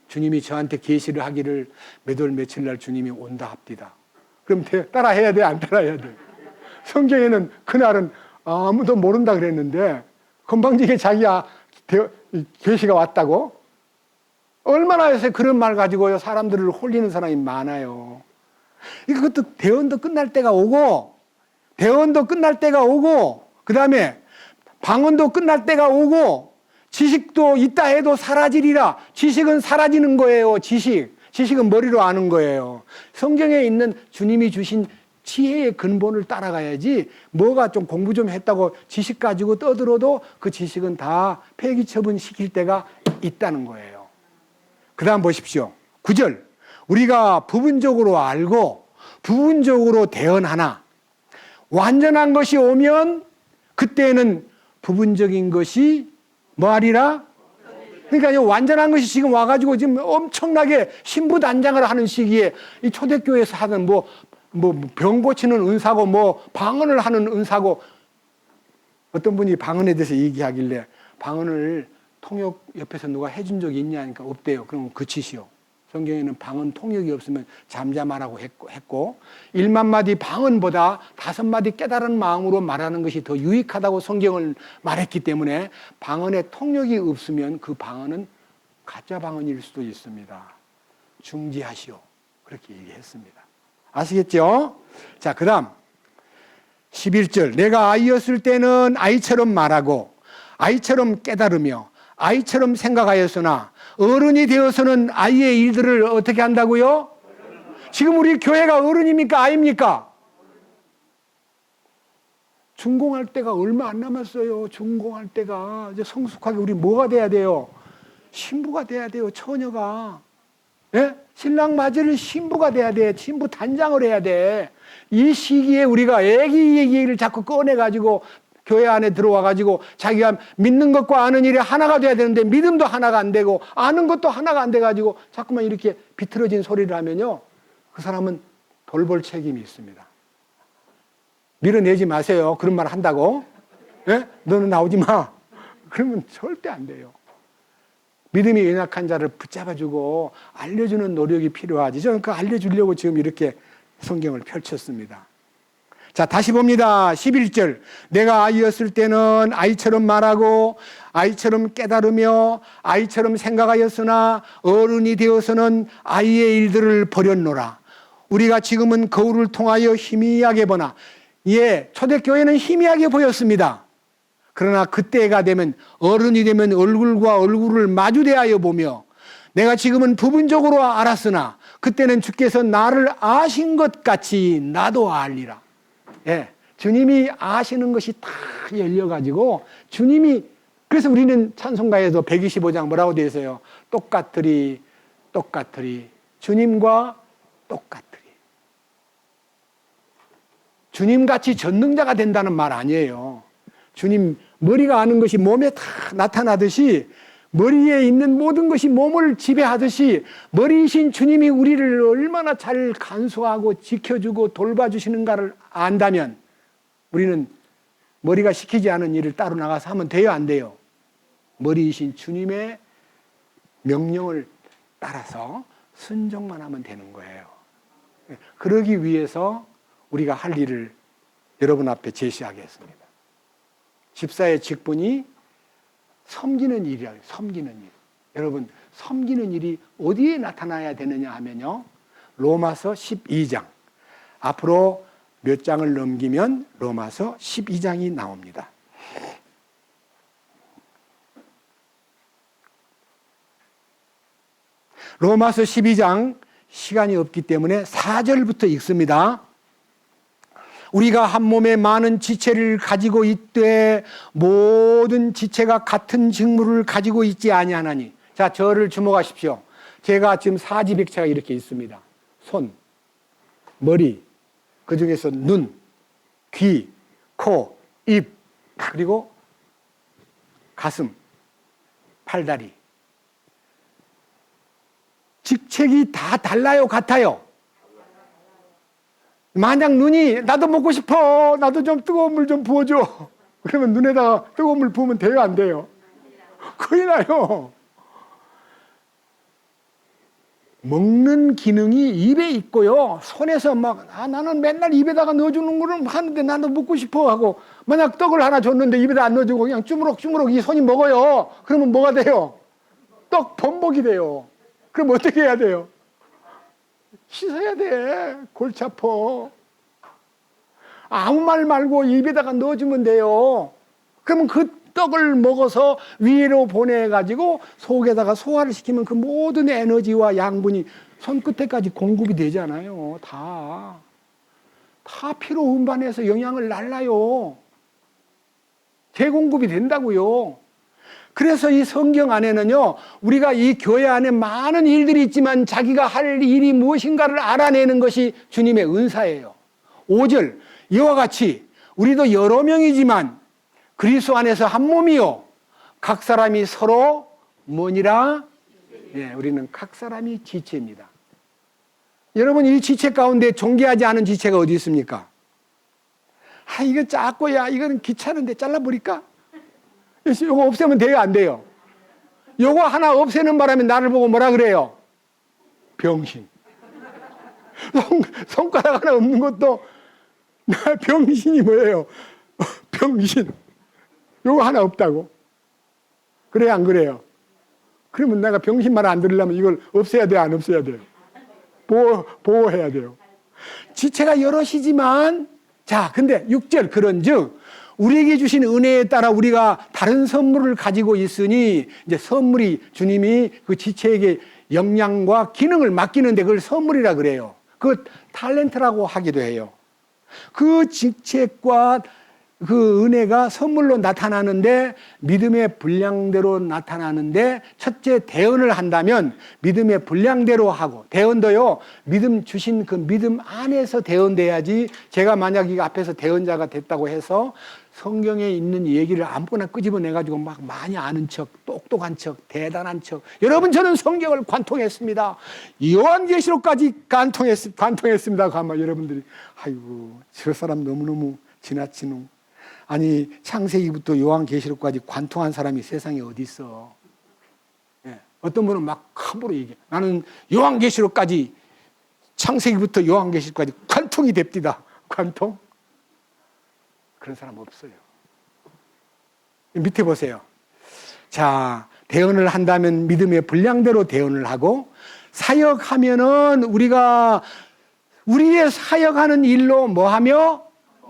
주님이 저한테 계시를 하기를 몇 월 며칠 날 주님이 온다 합디다. 그럼 따라 해야 돼, 안 따라 해야 돼? 성경에는 그날은 아무도 모른다 그랬는데 건방지게 자기가 계시가 왔다고? 얼마나 요새 그런 말 가지고요 사람들을 홀리는 사람이 많아요. 이것도 대언도 끝날 때가 오고, 그 다음에 방언도 끝날 때가 오고, 지식도 있다 해도 사라지리라. 지식은 사라지는 거예요. 지식은 머리로 아는 거예요. 성경에 있는 주님이 주신 지혜의 근본을 따라가야지, 뭐가 좀 공부 좀 했다고 지식 가지고 떠들어도 그 지식은 다 폐기처분 시킬 때가 있다는 거예요. 그 다음 보십시오. 9절. 우리가 부분적으로 알고 부분적으로 대언하나 완전한 것이 오면 그때는 부분적인 것이 뭐하리라? 그러니까 완전한 것이 지금 와가지고 지금 엄청나게 신부단장을 하는 시기에 이 초대교회에서 하는 병 고치는 은사고 방언을 하는 은사고, 어떤 분이 방언에 대해서 얘기하길래 방언을 통역 옆에서 누가 해준 적이 있냐니까 없대요. 그럼 그치시오. 성경에는 방언 통역이 없으면 잠잠하라고 했고 1만 마디 방언보다 5마디 깨달은 마음으로 말하는 것이 더 유익하다고 성경을 말했기 때문에 방언에 통역이 없으면 그 방언은 가짜 방언일 수도 있습니다. 중지하시오. 그렇게 얘기했습니다. 아시겠죠? 자, 그 다음 11절. 내가 아이였을 때는 아이처럼 말하고 아이처럼 깨달으며 아이처럼 생각하였으나 어른이 되어서는 아이의 일들을 어떻게 한다고요? 지금 우리 교회가 어른입니까? 아입니까? 준공할 때가 얼마 안 남았어요. 준공할 때가. 이제 성숙하게 우리 뭐가 돼야 돼요? 신부가 돼야 돼요. 처녀가. 예? 신랑 맞이를 신부가 돼야 돼. 신부 단장을 해야 돼. 이 시기에 우리가 애기 얘기를 자꾸 꺼내가지고 교회 안에 들어와가지고 자기가 믿는 것과 아는 일이 하나가 돼야 되는데 믿음도 하나가 안 되고 아는 것도 하나가 안 돼가지고 자꾸만 이렇게 비틀어진 소리를 하면요, 그 사람은 돌볼 책임이 있습니다. 밀어내지 마세요. 그런 말 한다고. 예? 너는 나오지 마. 그러면 절대 안 돼요. 믿음이 연약한 자를 붙잡아주고 알려주는 노력이 필요하지. 저는 그 알려주려고 지금 이렇게 성경을 펼쳤습니다. 자, 다시 봅니다. 11절. 내가 아이였을 때는 아이처럼 말하고 아이처럼 깨달으며 아이처럼 생각하였으나 어른이 되어서는 아이의 일들을 버렸노라. 우리가 지금은 거울을 통하여 희미하게 보나, 예, 초대교회는 희미하게 보였습니다. 그러나 그때가 되면, 어른이 되면 얼굴과 얼굴을 마주대하여 보며 내가 지금은 부분적으로 알았으나 그때는 주께서 나를 아신 것 같이 나도 알리라. 예, 주님이 아시는 것이 다 열려가지고 주님이, 그래서 우리는 찬송가에도 125장 뭐라고 되어 있어요? 똑같으리 주님과 똑같으리. 주님같이 전능자가 된다는 말 아니에요. 주님 머리가 아는 것이 몸에 다 나타나듯이 머리에 있는 모든 것이 몸을 지배하듯이 머리이신 주님이 우리를 얼마나 잘 간수하고 지켜주고 돌봐주시는가를 안다면 우리는 머리가 시키지 않은 일을 따로 나가서 하면 돼요, 안 돼요? 머리이신 주님의 명령을 따라서 순종만 하면 되는 거예요. 그러기 위해서 우리가 할 일을 여러분 앞에 제시하겠습니다. 집사의 직분이 섬기는 일이에요. 섬기는 일. 여러분, 섬기는 일이 어디에 나타나야 되느냐 하면요, 로마서 12장. 앞으로 몇 장을 넘기면 로마서 12장이 나옵니다. 로마서 12장, 시간이 없기 때문에 4절부터 읽습니다. 우리가 한 몸에 많은 지체를 가지고 있되 모든 지체가 같은 직무를 가지고 있지 아니하나니. 자, 저를 주목하십시오. 제가 지금 사지백체가 이렇게 있습니다. 손, 머리, 그 중에서 눈, 귀, 코, 입, 그리고 가슴, 팔다리. 직책이 다 달라요, 같아요? 만약 눈이 나도 먹고 싶어, 나도 좀 뜨거운 물 좀 부어줘, 그러면 눈에다가 뜨거운 물 부으면 돼요, 안 돼요? 큰일 나요. 먹는 기능이 입에 있고요, 손에서 막 나는 맨날 입에다가 넣어주는 거를 하는데 나도 먹고 싶어 하고, 만약 떡을 하나 줬는데 입에다 안 넣어주고 그냥 주무럭주무럭 이 손이 먹어요. 그러면 뭐가 돼요? 떡 범벅이 돼요. 그럼 어떻게 해야 돼요? 씻어야 돼. 골치 아파. 아무 말 말고 입에다가 넣어주면 돼요. 그러면 그 떡을 먹어서 위로 보내가지고 속에다가 소화를 시키면 그 모든 에너지와 양분이 손끝에까지 공급이 되잖아요. 다 피로 운반해서 영양을 날라요. 재공급이 된다고요. 그래서 이 성경 안에는요, 우리가 이 교회 안에 많은 일들이 있지만 자기가 할 일이 무엇인가를 알아내는 것이 주님의 은사예요. 5절, 이와 같이 우리도 여러 명이지만 그리스도 안에서 한 몸이요, 각 사람이 서로 뭐니라? 예, 우리는 각 사람이 지체입니다. 여러분, 이 지체 가운데 존귀하지 않은 지체가 어디 있습니까? 이거 작고, 이거는 귀찮은데 잘라버릴까? 이거 없애면 돼요, 안 돼요? 요거 하나 없애는 바람에 나를 보고 뭐라 그래요? 병신. 손가락 하나 없는 것도 병신이 뭐예요? 병신. 요거 하나 없다고. 그래요, 안 그래요? 그러면 내가 병신 말 안 들으려면 이걸 없애야 돼요, 안 없애야 돼요? 보호해야 돼요. 지체가 여럿이지만, 자, 근데 6절, 그런즉 우리에게 주신 은혜에 따라 우리가 다른 선물을 가지고 있으니, 이제 선물이 주님이 그 지체에게 역량과 기능을 맡기는데 그걸 선물이라 그래요. 그 탤런트라고 하기도 해요. 그 직책과 그 은혜가 선물로 나타나는데, 믿음의 분량대로 나타나는데, 첫째 대언을 한다면 믿음의 분량대로 하고, 대언도요, 믿음 주신 그 믿음 안에서 대언돼야지. 제가 만약 이 앞에서 대언자가 됐다고 해서 성경에 있는 얘기를 아무거나 끄집어내가지고 막 많이 아는 척, 똑똑한 척, 대단한 척, 여러분 저는 성경을 관통했습니다, 요한계시록까지 관통했습니다 하면 여러분들이 아이고 저 사람 너무너무 지나치노. 아니, 창세기부터 요한계시록까지 관통한 사람이 세상에 어디 있어? 예. 어떤 분은 막 함부로 얘기해. 나는 요한계시록까지, 창세기부터 요한계시록까지 관통이 됩디다. 관통? 그런 사람 없어요. 밑에 보세요. 자, 대언을 한다면 믿음의 분량대로 대언을 하고, 사역하면은 우리가 우리의 사역하는 일로 뭐하며?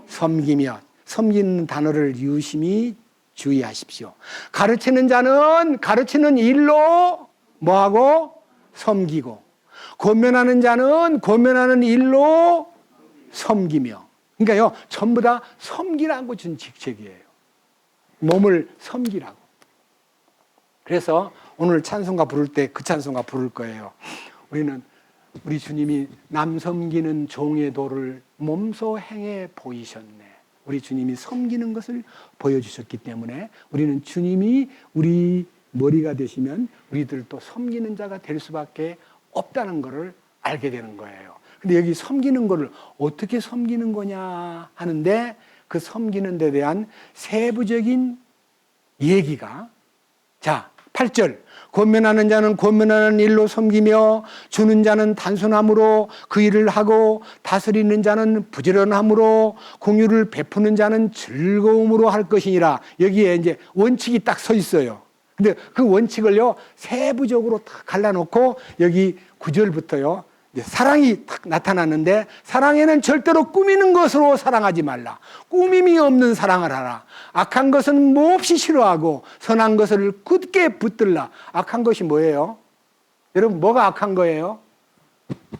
섬기며. 섬기는 단어를 유심히 주의하십시오. 가르치는 자는 가르치는 일로 뭐하고? 섬기고, 권면하는 자는 권면하는 일로 섬기며. 그러니까요, 전부 다 섬기라고 준 직책이에요. 몸을 섬기라고. 그래서 오늘 찬송가 부를 때 그 찬송가 부를 거예요. 우리는 우리 주님이 남 섬기는 종의 도를 몸소 행해 보이셨네. 우리 주님이 섬기는 것을 보여주셨기 때문에 우리는 주님이 우리 머리가 되시면 우리들도 섬기는 자가 될 수밖에 없다는 것을 알게 되는 거예요. 근데 여기 섬기는 것을 어떻게 섬기는 거냐 하는데 그 섬기는 데 대한 세부적인 얘기가, 자, 8절. 권면하는 자는 권면하는 일로 섬기며 주는 자는 단순함으로 그 일을 하고 다스리는 자는 부지런함으로 공유를 베푸는 자는 즐거움으로 할 것이니라. 여기에 이제 원칙이 딱 서 있어요. 근데 그 원칙을요 세부적으로 딱 갈라놓고 여기 9절부터요 사랑이 딱 나타나는데, 사랑에는 절대로 꾸미는 것으로 사랑하지 말라. 꾸밈이 없는 사랑을 하라. 악한 것은 몹시 싫어하고 선한 것을 굳게 붙들라. 악한 것이 뭐예요? 여러분, 뭐가 악한 거예요?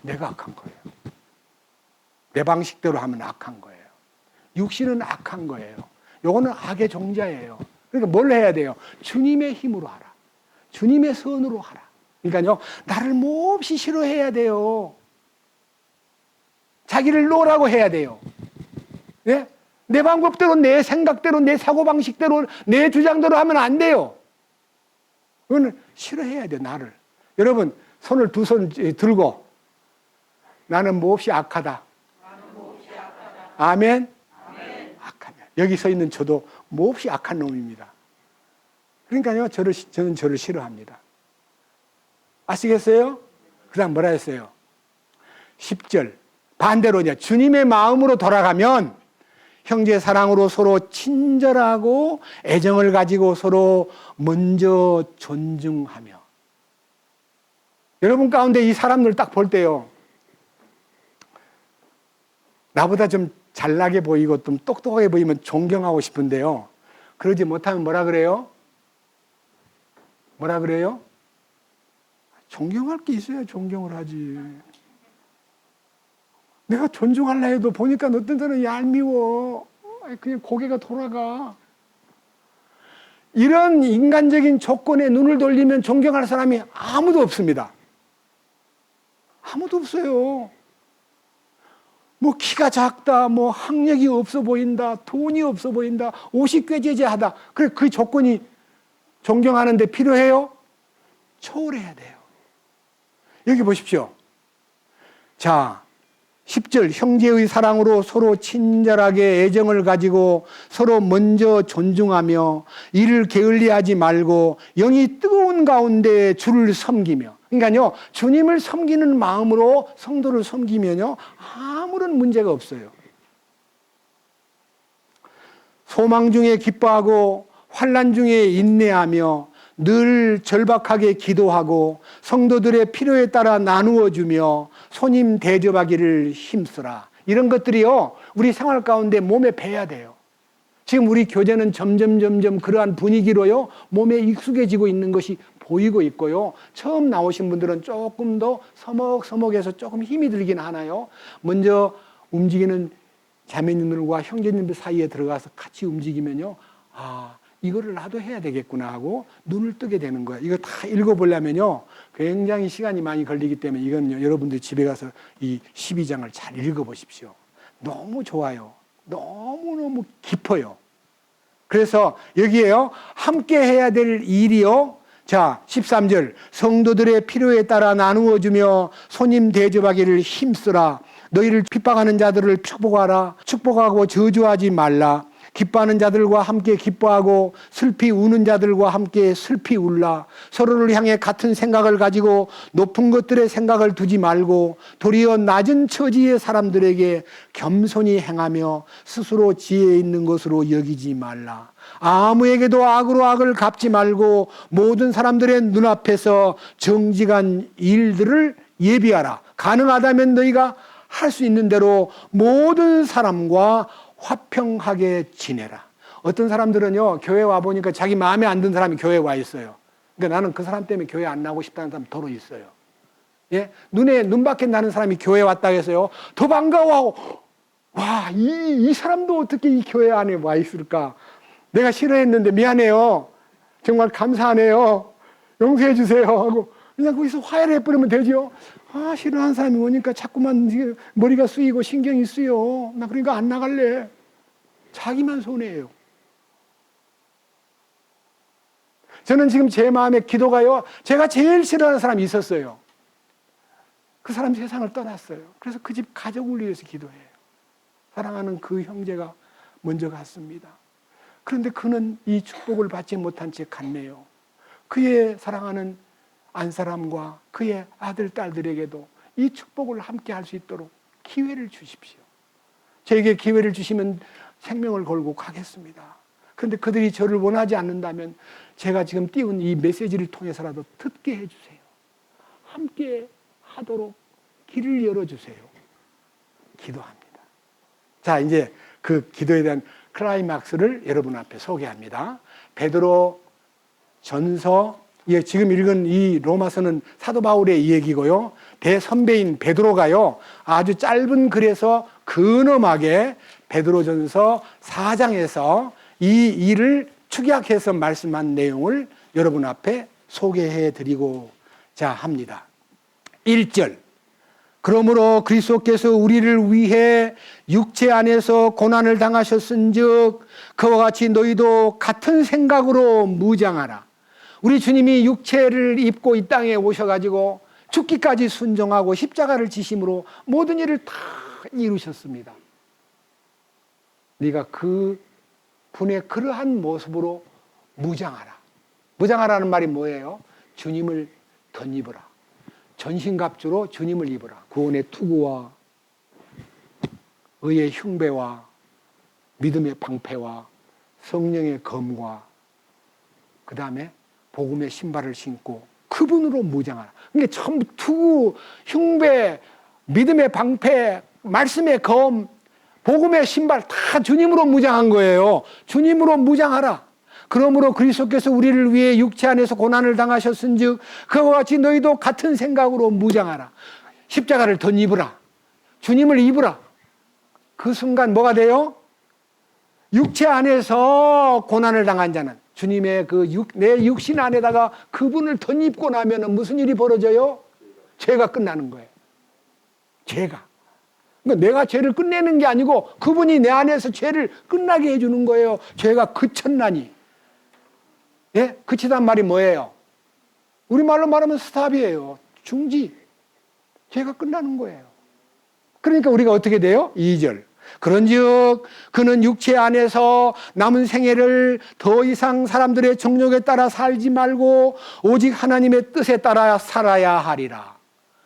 내가 악한 거예요. 내 방식대로 하면 악한 거예요. 육신은 악한 거예요. 요거는 악의 종자예요. 그러니까 뭘 해야 돼요? 주님의 힘으로 하라. 주님의 선으로 하라. 그러니까요, 나를 몹시 싫어해야 돼요. 자기를 놓으라고 해야 돼요. 네? 내 방법대로, 내 생각대로, 내 사고방식대로, 내 주장대로 하면 안 돼요. 그거는 싫어해야 돼요, 나를. 여러분, 손을 두 손 들고, 나는 몹시 악하다. 아멘? 악하면. 여기 서 있는 저도 몹시 악한 놈입니다. 그러니까요, 저는 저를 싫어합니다. 아시겠어요? 그 다음 뭐라 했어요? 10절. 반대로 이제 주님의 마음으로 돌아가면 형제 사랑으로 서로 친절하고 애정을 가지고 서로 먼저 존중하며. 여러분 가운데 이 사람들 딱 볼 때요, 나보다 좀 잘나게 보이고 좀 똑똑하게 보이면 존경하고 싶은데요, 그러지 못하면 뭐라 그래요? 뭐라 그래요? 존경할 게 있어야 존경을 하지. 내가 존중하려 해도 보니까 어떤 사람은 얄미워. 그냥 고개가 돌아가. 이런 인간적인 조건에 눈을 돌리면 존경할 사람이 아무도 없습니다. 아무도 없어요. 뭐 키가 작다, 뭐 학력이 없어 보인다, 돈이 없어 보인다, 옷이 꾀죄죄하다. 그래, 그 조건이 존경하는데 필요해요? 초월해야 돼요. 여기 보십시오. 자, 10절. 형제의 사랑으로 서로 친절하게 애정을 가지고 서로 먼저 존중하며 이를 게을리하지 말고 영이 뜨거운 가운데 주를 섬기며. 그러니까요, 주님을 섬기는 마음으로 성도를 섬기면요 아무런 문제가 없어요. 소망 중에 기뻐하고 환난 중에 인내하며 늘 절박하게 기도하고 성도들의 필요에 따라 나누어 주며 손님 대접하기를 힘쓰라. 이런 것들이요 우리 생활 가운데 몸에 배야 돼요. 지금 우리 교제는 점점 그러한 분위기로요 몸에 익숙해지고 있는 것이 보이고 있고요, 처음 나오신 분들은 조금 더 서먹서먹해서 조금 힘이 들긴 하나요. 먼저 움직이는 자매님들과 형제님들 사이에 들어가서 같이 움직이면요, 아, 이거를 나도 해야 되겠구나 하고 눈을 뜨게 되는 거예요. 이거 다 읽어보려면요 굉장히 시간이 많이 걸리기 때문에 이건 여러분들 집에 가서 이 12장을 잘 읽어보십시오. 너무 좋아요. 너무너무 깊어요. 그래서 여기에요 함께 해야 될 일이요, 자 13절. 성도들의 필요에 따라 나누어 주며 손님 대접하기를 힘쓰라. 너희를 핍박하는 자들을 축복하라. 축복하고 저주하지 말라. 기뻐하는 자들과 함께 기뻐하고 슬피 우는 자들과 함께 슬피 울라. 서로를 향해 같은 생각을 가지고 높은 것들의 생각을 두지 말고 도리어 낮은 처지의 사람들에게 겸손히 행하며 스스로 지혜 있는 것으로 여기지 말라. 아무에게도 악으로 악을 갚지 말고 모든 사람들의 눈앞에서 정직한 일들을 예비하라. 가능하다면 너희가 할 수 있는 대로 모든 사람과 화평하게 지내라. 어떤 사람들은요 교회 와보니까 자기 마음에 안 드는 사람이 교회에 와 있어요. 그러니까 나는 그 사람 때문에 교회 안 나오고 싶다는 사람 더러 있어요. 예? 눈밖에 나는 사람이 교회에 왔다 해서요 더 반가워하고, 와, 이 사람도 어떻게 이 교회 안에 와 있을까, 내가 싫어했는데 미안해요, 정말 감사하네요, 용서해 주세요 하고 그냥 거기서 화해를 해버리면 되죠. 아, 싫어하는 사람이 오니까 자꾸만 머리가 쓰이고 신경이 쓰여. 나 그러니까 안 나갈래. 자기만 손해예요. 저는 지금 제 마음에 기도가요, 제가 제일 싫어하는 사람이 있었어요. 그 사람 세상을 떠났어요. 그래서 그 집 가족을 위해서 기도해요. 사랑하는 그 형제가 먼저 갔습니다. 그런데 그는 이 축복을 받지 못한 채 갔네요. 그의 사랑하는 안사람과 그의 아들, 딸들에게도 이 축복을 함께 할 수 있도록 기회를 주십시오. 저에게 기회를 주시면 생명을 걸고 가겠습니다. 그런데 그들이 저를 원하지 않는다면 제가 지금 띄운 이 메시지를 통해서라도 듣게 해주세요. 함께 하도록 길을 열어주세요. 기도합니다. 자, 이제 그 기도에 대한 클라이막스를 여러분 앞에 소개합니다. 베드로 전서, 지금 읽은 이 로마서는 사도 바울의 이야기고요. 대선배인 베드로가요, 아주 짧은 글에서 근엄하게 베드로전서 4장에서 이 일을 축약해서 말씀한 내용을 여러분 앞에 소개해 드리고자 합니다. 1절. 그러므로 그리스도께서 우리를 위해 육체 안에서 고난을 당하셨은즉 그와 같이 너희도 같은 생각으로 무장하라. 우리 주님이 육체를 입고 이 땅에 오셔가지고 죽기까지 순종하고 십자가를 지심으로 모든 일을 다 이루셨습니다. 네가 그 분의 그러한 모습으로 무장하라. 무장하라는 말이 뭐예요? 주님을 덧입어라. 전신갑주로 주님을 입어라. 구원의 투구와 의의 흉배와 믿음의 방패와 성령의 검과 그 다음에 복음의 신발을 신고 그분으로 무장하라. 그러니까 전부 투구, 흉배, 믿음의 방패, 말씀의 검, 복음의 신발 다 주님으로 무장한 거예요. 주님으로 무장하라. 그러므로 그리스도께서 우리를 위해 육체 안에서 고난을 당하셨은즉 그와 같이 너희도 같은 생각으로 무장하라. 십자가를 덧입으라. 주님을 입으라. 그 순간 뭐가 돼요? 육체 안에서 고난을 당한 자는 주님의 내 육신 안에다가 그분을 덧입고 나면 무슨 일이 벌어져요? 죄가 끝나는 거예요. 죄가. 그러니까 내가 죄를 끝내는 게 아니고 그분이 내 안에서 죄를 끝나게 해주는 거예요. 죄가 그쳤나니. 예? 그치단 말이 뭐예요? 우리말로 말하면 스탑이에요. 중지. 죄가 끝나는 거예요. 그러니까 우리가 어떻게 돼요? 2절. 그런즉 그는 육체 안에서 남은 생애를 더 이상 사람들의 정욕에 따라 살지 말고 오직 하나님의 뜻에 따라 살아야 하리라.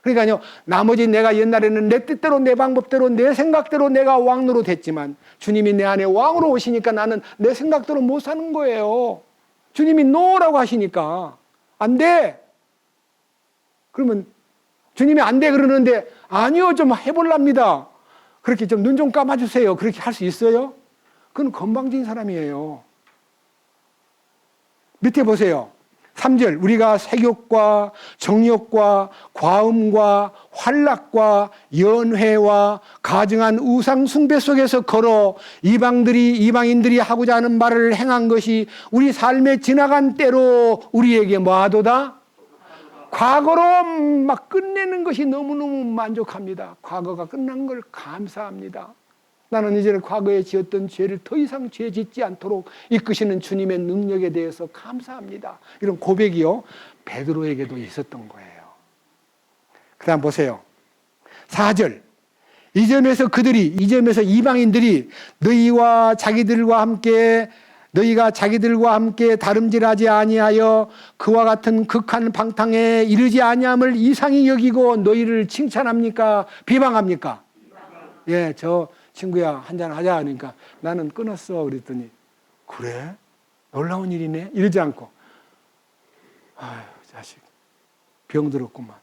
그러니까요, 나머지 내가 옛날에는 내 뜻대로 내 방법대로 내 생각대로 내가 왕노로 됐지만 주님이 내 안에 왕으로 오시니까 나는 내 생각대로 못 사는 거예요. 주님이 노라고 하시니까 안 돼. 그러면 주님이 안 돼 그러는데 아니요, 좀 해볼랍니다. 그렇게 좀 눈 좀 감아주세요. 그렇게 할 수 있어요? 그건 건방진 사람이에요. 밑에 보세요. 3절. 우리가 색욕과 정욕과 과음과 환락과 연회와 가증한 우상 숭배 속에서 걸어 이방인들이 하고자 하는 말을 행한 것이 우리 삶의 지나간 때로 우리에게 뭐하도다? 과거로 막 끝내는 것이 너무너무 만족합니다. 과거가 끝난 걸 감사합니다. 나는 이제는 과거에 지었던 죄를 더 이상 죄 짓지 않도록 이끄시는 주님의 능력에 대해서 감사합니다. 이런 고백이요, 베드로에게도 있었던 거예요. 그 다음 보세요. 4절. 이 점에서 이방인들이 너희가 자기들과 함께 다름질하지 아니하여 그와 같은 극한 방탕에 이르지 아니함을 이상히 여기고 너희를 칭찬합니까? 비방합니까? 예, 저 친구야 한잔 하자 하니까 나는 끊었어 그랬더니 그래? 놀라운 일이네? 이러지 않고 아유 자식 병들었구만,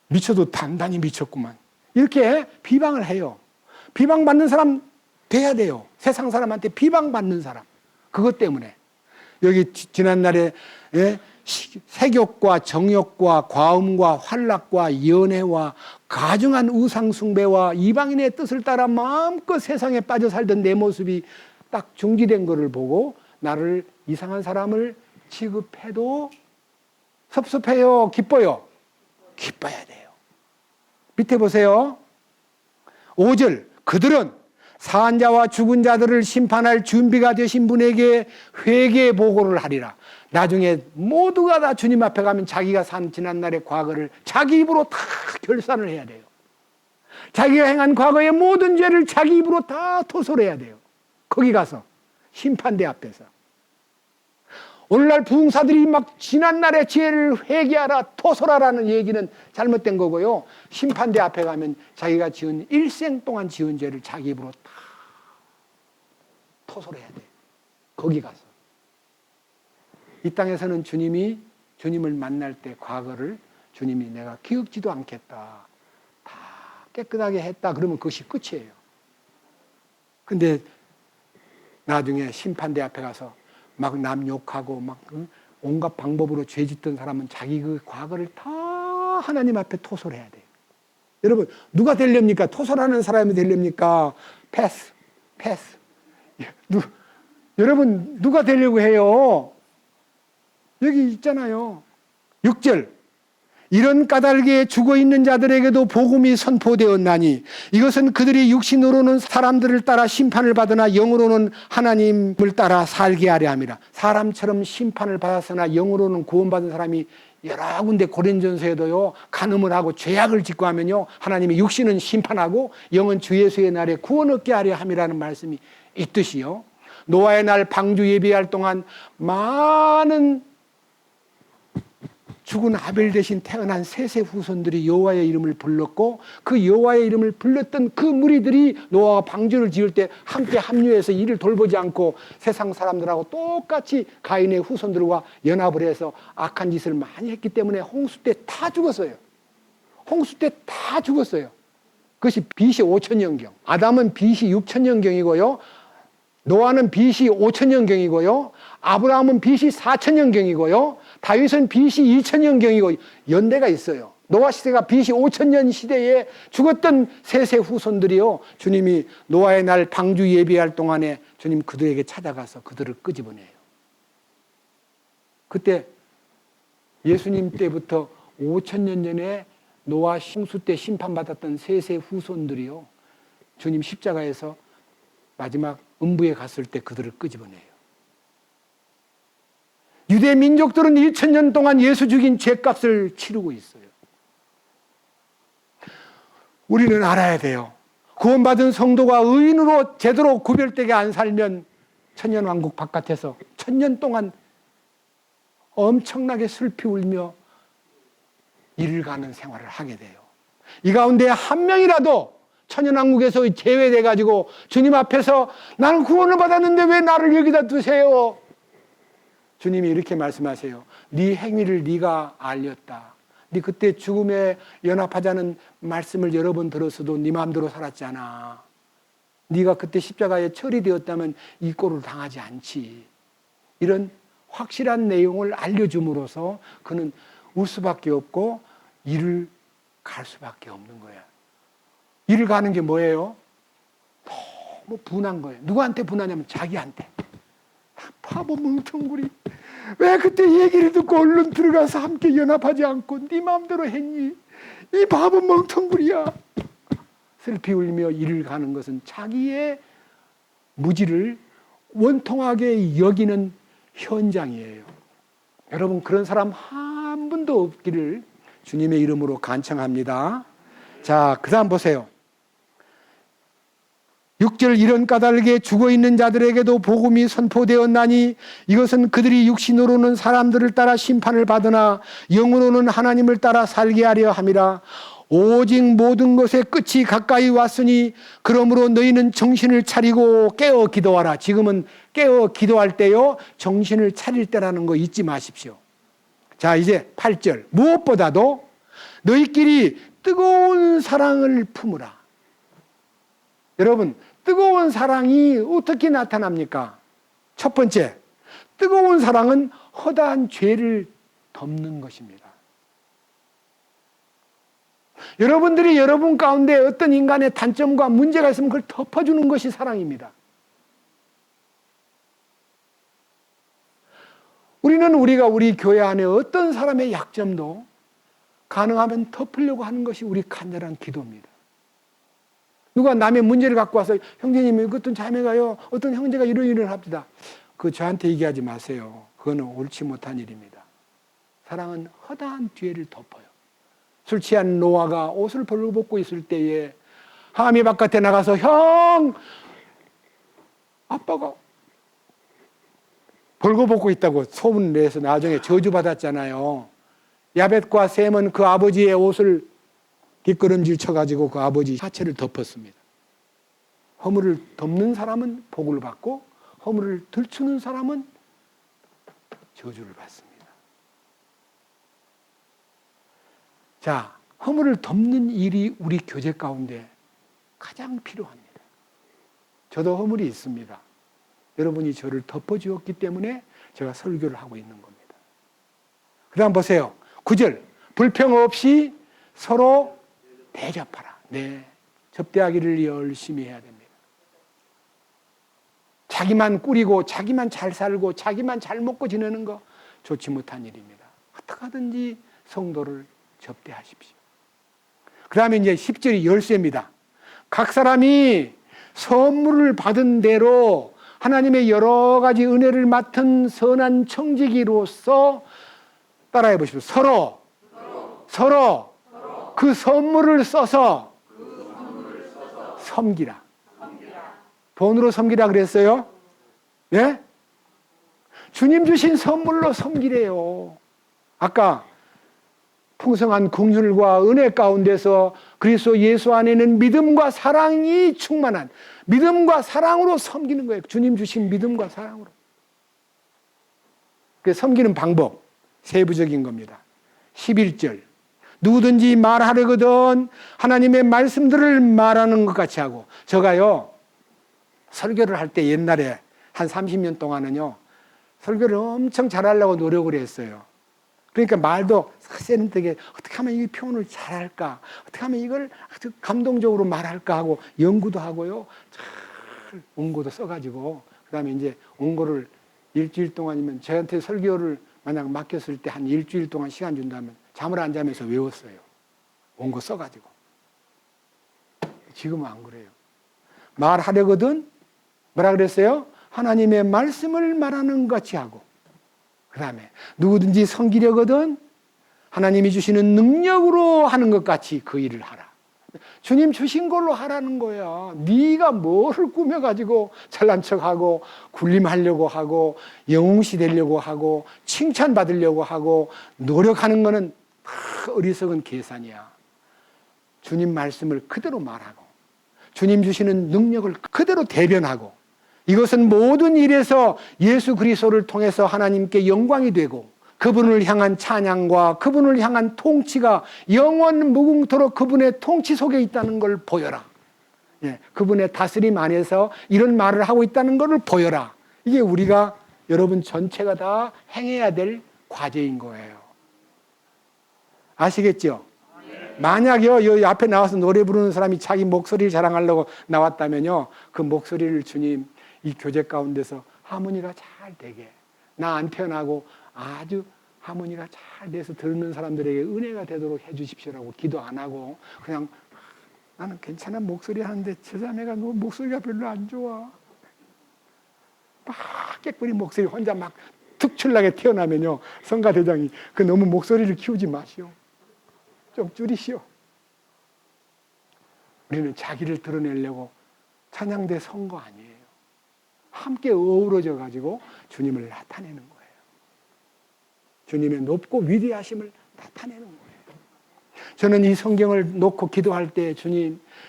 미쳐도 단단히 미쳤구만, 이렇게 비방을 해요. 비방받는 사람 돼야 돼요. 세상 사람한테 비방받는 사람. 그것 때문에 여기 지난날에 색욕과 정욕과 과음과 환락과 연애와 가증한 우상 숭배와 이방인의 뜻을 따라 마음껏 세상에 빠져 살던 내 모습이 딱 중지된 것을 보고 나를 이상한 사람을 취급해도 섭섭해요? 기뻐요? 기뻐야 돼요. 밑에 보세요. 5절, 그들은 사한 자와 죽은 자들을 심판할 준비가 되신 분에게 회개 보고를 하리라. 나중에 모두가 다 주님 앞에 가면 자기가 산 지난날의 과거를 자기 입으로 다 결산을 해야 돼요. 자기가 행한 과거의 모든 죄를 자기 입으로 다 토설해야 돼요. 거기 가서 심판대 앞에서. 오늘날 부흥사들이 막 지난날의 죄를 회개하라 토설하라는 얘기는 잘못된 거고요. 심판대 앞에 가면 자기가 지은 일생 동안 지은 죄를 자기 입으로 다 토설해야 돼요. 거기 가서. 이 땅에서는 주님을 만날 때 과거를 주님이 내가 기억지도 않겠다. 다 깨끗하게 했다. 그러면 그것이 끝이에요. 근데 나중에 심판대 앞에 가서 막 남 욕하고 막 온갖 방법으로 죄 짓던 사람은 자기 그 과거를 다 하나님 앞에 토설해야 돼요. 여러분, 누가 되렵니까? 토설하는 사람이 되렵니까? 패스. 여러분, 누가 되려고 해요? 여기 있잖아요. 6절. 이런 까닭에 죽어있는 자들에게도 복음이 선포되었나니 이것은 그들이 육신으로는 사람들을 따라 심판을 받으나 영으로는 하나님을 따라 살게 하려 함이라. 사람처럼 심판을 받았으나 영으로는 구원받은 사람이 여러 군데 고린전서에도요, 간음을 하고 죄악을 짓고 하면요, 하나님이 육신은 심판하고 영은 주 예수의 날에 구원 얻게 하려 함이라는 말씀이 있듯이요, 노아의 날 방주 예비할 동안 많은 죽은 아벨 대신 태어난 셋의 후손들이 여호와의 이름을 불렀고, 그 여호와의 이름을 불렀던 그 무리들이 노아가 방주를 지을 때 함께 합류해서 이를 돌보지 않고 세상 사람들하고 똑같이 가인의 후손들과 연합을 해서 악한 짓을 많이 했기 때문에 홍수 때 다 죽었어요. 홍수 때 다 죽었어요. 그것이 BC 5천년경. 아담은 BC 6천년경이고요. 노아는 BC 5천년경이고요. 아브라함은 BC 4천년경이고요. 다윗은 BC 2000년경이고 연대가 있어요. 노아 시대가 BC 5000년 시대에 죽었던 셋의 후손들이요, 주님이 노아의 날 방주 예비할 동안에 주님 그들에게 찾아가서 그들을 끄집어내요. 그때 예수님 때부터 5000년 전에 노아 홍수 때 심판받았던 셋의 후손들이요, 주님 십자가에서 마지막 음부에 갔을 때 그들을 끄집어내요. 유대 민족들은 2000년 동안 예수 죽인 죄값을 치르고 있어요. 우리는 알아야 돼요. 구원받은 성도가 의인으로 제대로 구별되게 안 살면 천년왕국 바깥에서 1000년 동안 엄청나게 슬피 울며 이를 가는 생활을 하게 돼요. 이 가운데 한 명이라도 천년왕국에서 제외돼가지고 주님 앞에서 나는 구원을 받았는데 왜 나를 여기다 두세요? 주님이 이렇게 말씀하세요. 네 행위를 네가 알렸다. 네 그때 죽음에 연합하자는 말씀을 여러 번 들었어도 네 마음대로 살았잖아. 네가 그때 십자가에 처리되었다면 이 꼴을 당하지 않지. 이런 확실한 내용을 알려줌으로써 그는 울 수밖에 없고 이를 갈 수밖에 없는 거야. 이를 가는 게 뭐예요? 너무 분한 거예요. 누구한테 분하냐면 자기한테. 바보 멍텅구리. 왜 그때 얘기를 듣고 얼른 들어가서 함께 연합하지 않고 네 마음대로 했니? 이 바보 멍텅구리야. 슬피 울며 이를 가는 것은 자기의 무지를 원통하게 여기는 현장이에요. 여러분, 그런 사람 한 분도 없기를 주님의 이름으로 간청합니다. 자, 그 다음 보세요. 6절, 이런 까닭에 죽어있는 자들에게도 복음이 선포되었나니 이것은 그들이 육신으로는 사람들을 따라 심판을 받으나 영으로는 하나님을 따라 살게 하려 함이라. 오직 모든 것의 끝이 가까이 왔으니 그러므로 너희는 정신을 차리고 깨어 기도하라. 지금은 깨어 기도할 때요, 정신을 차릴 때라는 거 잊지 마십시오. 자, 이제 8절, 무엇보다도 너희끼리 뜨거운 사랑을 품으라. 여러분, 뜨거운 사랑이 어떻게 나타납니까? 첫 번째, 뜨거운 사랑은 허다한 죄를 덮는 것입니다. 여러분들이 여러분 가운데 어떤 인간의 단점과 문제가 있으면 그걸 덮어주는 것이 사랑입니다. 우리는 우리 교회 안에 어떤 사람의 약점도 가능하면 덮으려고 하는 것이 우리 간절한 기도입니다. 누가 남의 문제를 갖고 와서 형제님이 어떤 자매가요, 어떤 형제가 이런 일을 합니다. 그거 저한테 얘기하지 마세요. 그거는 옳지 못한 일입니다. 사랑은 허다한 뒤에를 덮어요. 술 취한 노아가 옷을 벌거벗고 있을 때에 하미 바깥에 나가서 형! 아빠가 벌거벗고 있다고 소문을 내서 나중에 저주받았잖아요. 야벳과 셈은 그 아버지의 옷을 뒷걸음질 쳐가지고 그 아버지 하체를 덮었습니다. 허물을 덮는 사람은 복을 받고 허물을 들추는 사람은 저주를 받습니다. 자, 허물을 덮는 일이 우리 교제 가운데 가장 필요합니다. 저도 허물이 있습니다. 여러분이 저를 덮어주었기 때문에 제가 설교를 하고 있는 겁니다. 그 다음 보세요. 9절. 불평 없이 서로 대접하라. 네, 접대하기를 열심히 해야 됩니다. 자기만 꾸리고 자기만 잘 살고 자기만 잘 먹고 지내는 거 좋지 못한 일입니다. 어떻게 하든지 성도를 접대하십시오. 그 다음에 이제 10절이 열쇠입니다. 각 사람이 선물을 받은 대로 하나님의 여러 가지 은혜를 맡은 선한 청지기로서 따라해 보십시오. 서로 그 선물을 써서 섬기라. 돈으로 섬기라 그랬어요? 예? 주님 주신 선물로 섬기래요. 아까 풍성한 긍휼과 은혜 가운데서 그리스도 예수 안에는 믿음과 사랑이 충만한 믿음과 사랑으로 섬기는 거예요. 주님 주신 믿음과 사랑으로. 그 섬기는 방법 세부적인 겁니다. 11절. 누구든지 말하려거든 하나님의 말씀들을 말하는 것 같이 하고. 제가요 설교를 할 때 옛날에 한 30년 동안은요 설교를 엄청 잘하려고 노력을 했어요. 그러니까 말도 세련되게 어떻게 하면 이 표현을 잘할까, 어떻게 하면 이걸 아주 감동적으로 말할까 하고 연구도 하고요. 잘 원고도 써가지고 그다음에 이제 원고를 일주일 동안이면 저한테 설교를 만약 맡겼을 때 한 일주일 동안 시간 준다면 잠을 안 자면서 외웠어요. 원고 써가지고. 지금은 안 그래요. 말하려거든 뭐라 그랬어요? 하나님의 말씀을 말하는 것 같이 하고 그 다음에 누구든지 섬기려거든 하나님이 주시는 능력으로 하는 것 같이 그 일을 하라. 주님 주신 걸로 하라는 거야. 네가 뭐를 꾸며가지고 잘난 척하고 굴림하려고 하고 영웅시 되려고 하고 칭찬받으려고 하고 노력하는 거는 다 어리석은 계산이야. 주님 말씀을 그대로 말하고 주님 주시는 능력을 그대로 대변하고 이것은 모든 일에서 예수 그리스도를 통해서 하나님께 영광이 되고 그분을 향한 찬양과 그분을 향한 통치가 영원 무궁토록 그분의 통치 속에 있다는 걸 보여라. 예, 그분의 다스림 안에서 이런 말을 하고 있다는 것을 보여라. 이게 우리가 여러분 전체가 다 행해야 될 과제인 거예요. 아시겠죠? 만약요, 여기 앞에 나와서 노래 부르는 사람이 자기 목소리를 자랑하려고 나왔다면요, 그 목소리를 주님 이 교제 가운데서 하모니가 잘 되게 나 안 태어나고 아주 하모니가 잘 돼서 듣는 사람들에게 은혜가 되도록 해 주십시오라고 기도 안 하고 그냥 나는 괜찮은 목소리 하는데 저 자매가 너 목소리가 별로 안 좋아. 막 깨끗이 목소리 혼자 막 특출나게 태어나면요, 성가대장이 그 너무 목소리를 키우지 마시오. 좀 줄이시오. 우리는 자기를 드러내려고 찬양대 선 거 아니에요. 함께 어우러져 가지고 주님을 나타내는 거예요. 주님의 높고 위대하심을 나타내는 거예요. 저는 이 성경을 놓고 기도할 때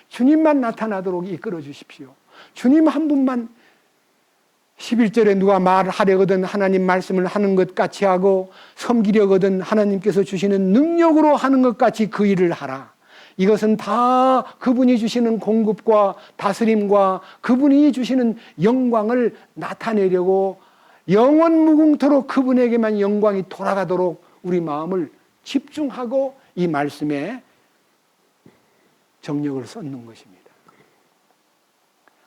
주님만 나타나도록 이끌어 주십시오. 주님 한 분만 11절에 누가 말하려거든 하나님 말씀을 하는 것 같이 하고 섬기려거든 하나님께서 주시는 능력으로 하는 것 같이 그 일을 하라. 이것은 다 그분이 주시는 공급과 다스림과 그분이 주시는 영광을 나타내려고 영원 무궁토록 그분에게만 영광이 돌아가도록 우리 마음을 집중하고 이 말씀에 정력을 쏟는 것입니다.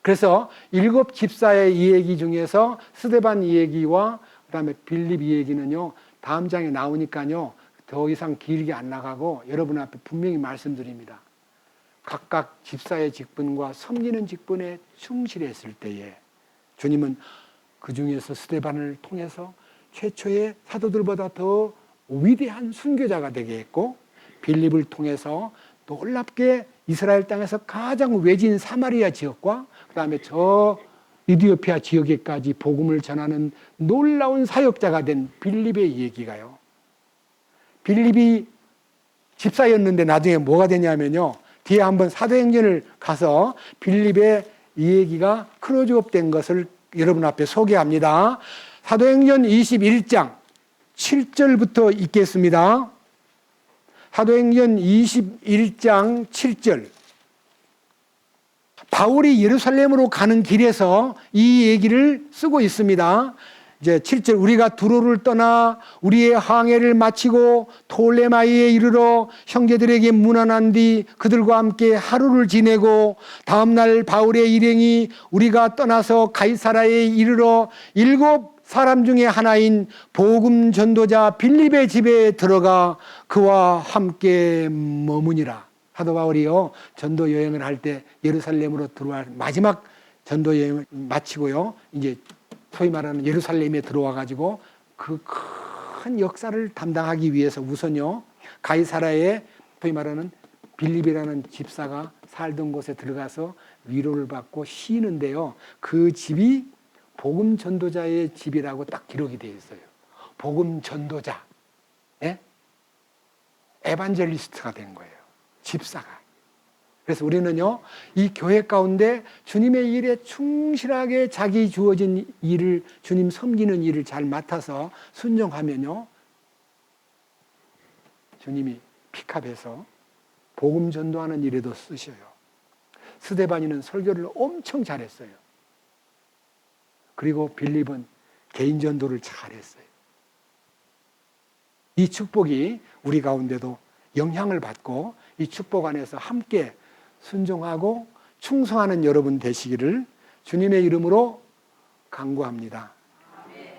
그래서 7 집사의 이야기 중에서 스데반 이야기와 그다음에 빌립 이 얘기는요, 다음 장에 나오니까요, 더 이상 길게 안 나가고 여러분 앞에 분명히 말씀드립니다. 각각 집사의 직분과 섬기는 직분에 충실했을 때에 주님은 그 중에서 스데반을 통해서 최초의 사도들보다 더 위대한 순교자가 되게 했고, 빌립을 통해서 놀랍게 이스라엘 땅에서 가장 외진 사마리아 지역과 그 다음에 저 이디오피아 지역에까지 복음을 전하는 놀라운 사역자가 된 빌립의 얘기가요, 빌립이 집사였는데 나중에 뭐가 되냐면요, 뒤에 한번 사도행전을 가서 빌립의 이 얘기가 크로즈업 된 것을 여러분 앞에 소개합니다. 사도행전 21장 7절부터 읽겠습니다. 사도행전 21장 7절. 바울이 예루살렘으로 가는 길에서 이 얘기를 쓰고 있습니다. 이제 7절, 우리가 두로를 떠나 우리의 항해를 마치고 톨레마이에 이르러 형제들에게 문안한 뒤 그들과 함께 하루를 지내고, 다음날 바울의 일행이 우리가 떠나서 가이사라에 이르러 7 사람 중에 하나인 복음 전도자 빌립의 집에 들어가 그와 함께 머무니라. 사도 바울이요, 전도 여행을 할 때 예루살렘으로 들어와 마지막 전도 여행을 마치고요, 이제 소위 말하는 예루살렘에 들어와 가지고 그 큰 역사를 담당하기 위해서 우선요, 가이사라에 소위 말하는 빌립이라는 집사가 살던 곳에 들어가서 위로를 받고 쉬는데요, 그 집이 복음 전도자의 집이라고 딱 기록이 되어 있어요. 복음 전도자, 예? 에반젤리스트가 된 거예요, 집사가. 그래서 우리는요, 이 교회 가운데 주님의 일에 충실하게 자기 주어진 일을, 주님 섬기는 일을 잘 맡아서 순종하면요, 주님이 픽업해서 복음 전도하는 일에도 쓰셔요. 스데반이는 설교를 엄청 잘했어요. 그리고 빌립은 개인 전도를 잘했어요. 이 축복이 우리 가운데도 영향을 받고 이 축복 안에서 함께 순종하고 충성하는 여러분 되시기를 주님의 이름으로 간구합니다.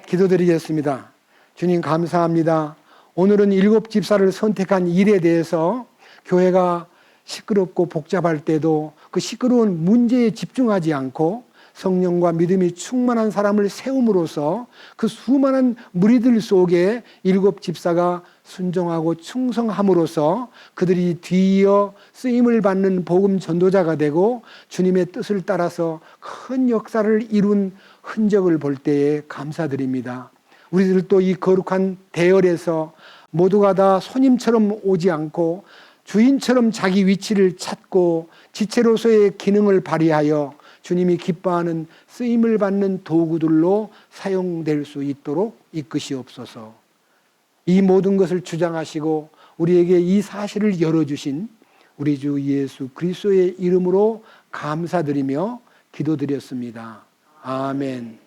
기도드리겠습니다. 주님 감사합니다. 오늘은 7 집사를 선택한 일에 대해서 교회가 시끄럽고 복잡할 때도 그 시끄러운 문제에 집중하지 않고 성령과 믿음이 충만한 사람을 세움으로써 그 수많은 무리들 속에 7 집사가 순종하고 충성함으로써 그들이 뒤이어 쓰임을 받는 복음 전도자가 되고 주님의 뜻을 따라서 큰 역사를 이룬 흔적을 볼 때에 감사드립니다. 우리들도 이 거룩한 대열에서 모두가 다 손님처럼 오지 않고 주인처럼 자기 위치를 찾고 지체로서의 기능을 발휘하여 주님이 기뻐하는 쓰임을 받는 도구들로 사용될 수 있도록 이끄시옵소서. 이 모든 것을 주장하시고 우리에게 이 사실을 열어주신 우리 주 예수 그리스도의 이름으로 감사드리며 기도드렸습니다. 아멘.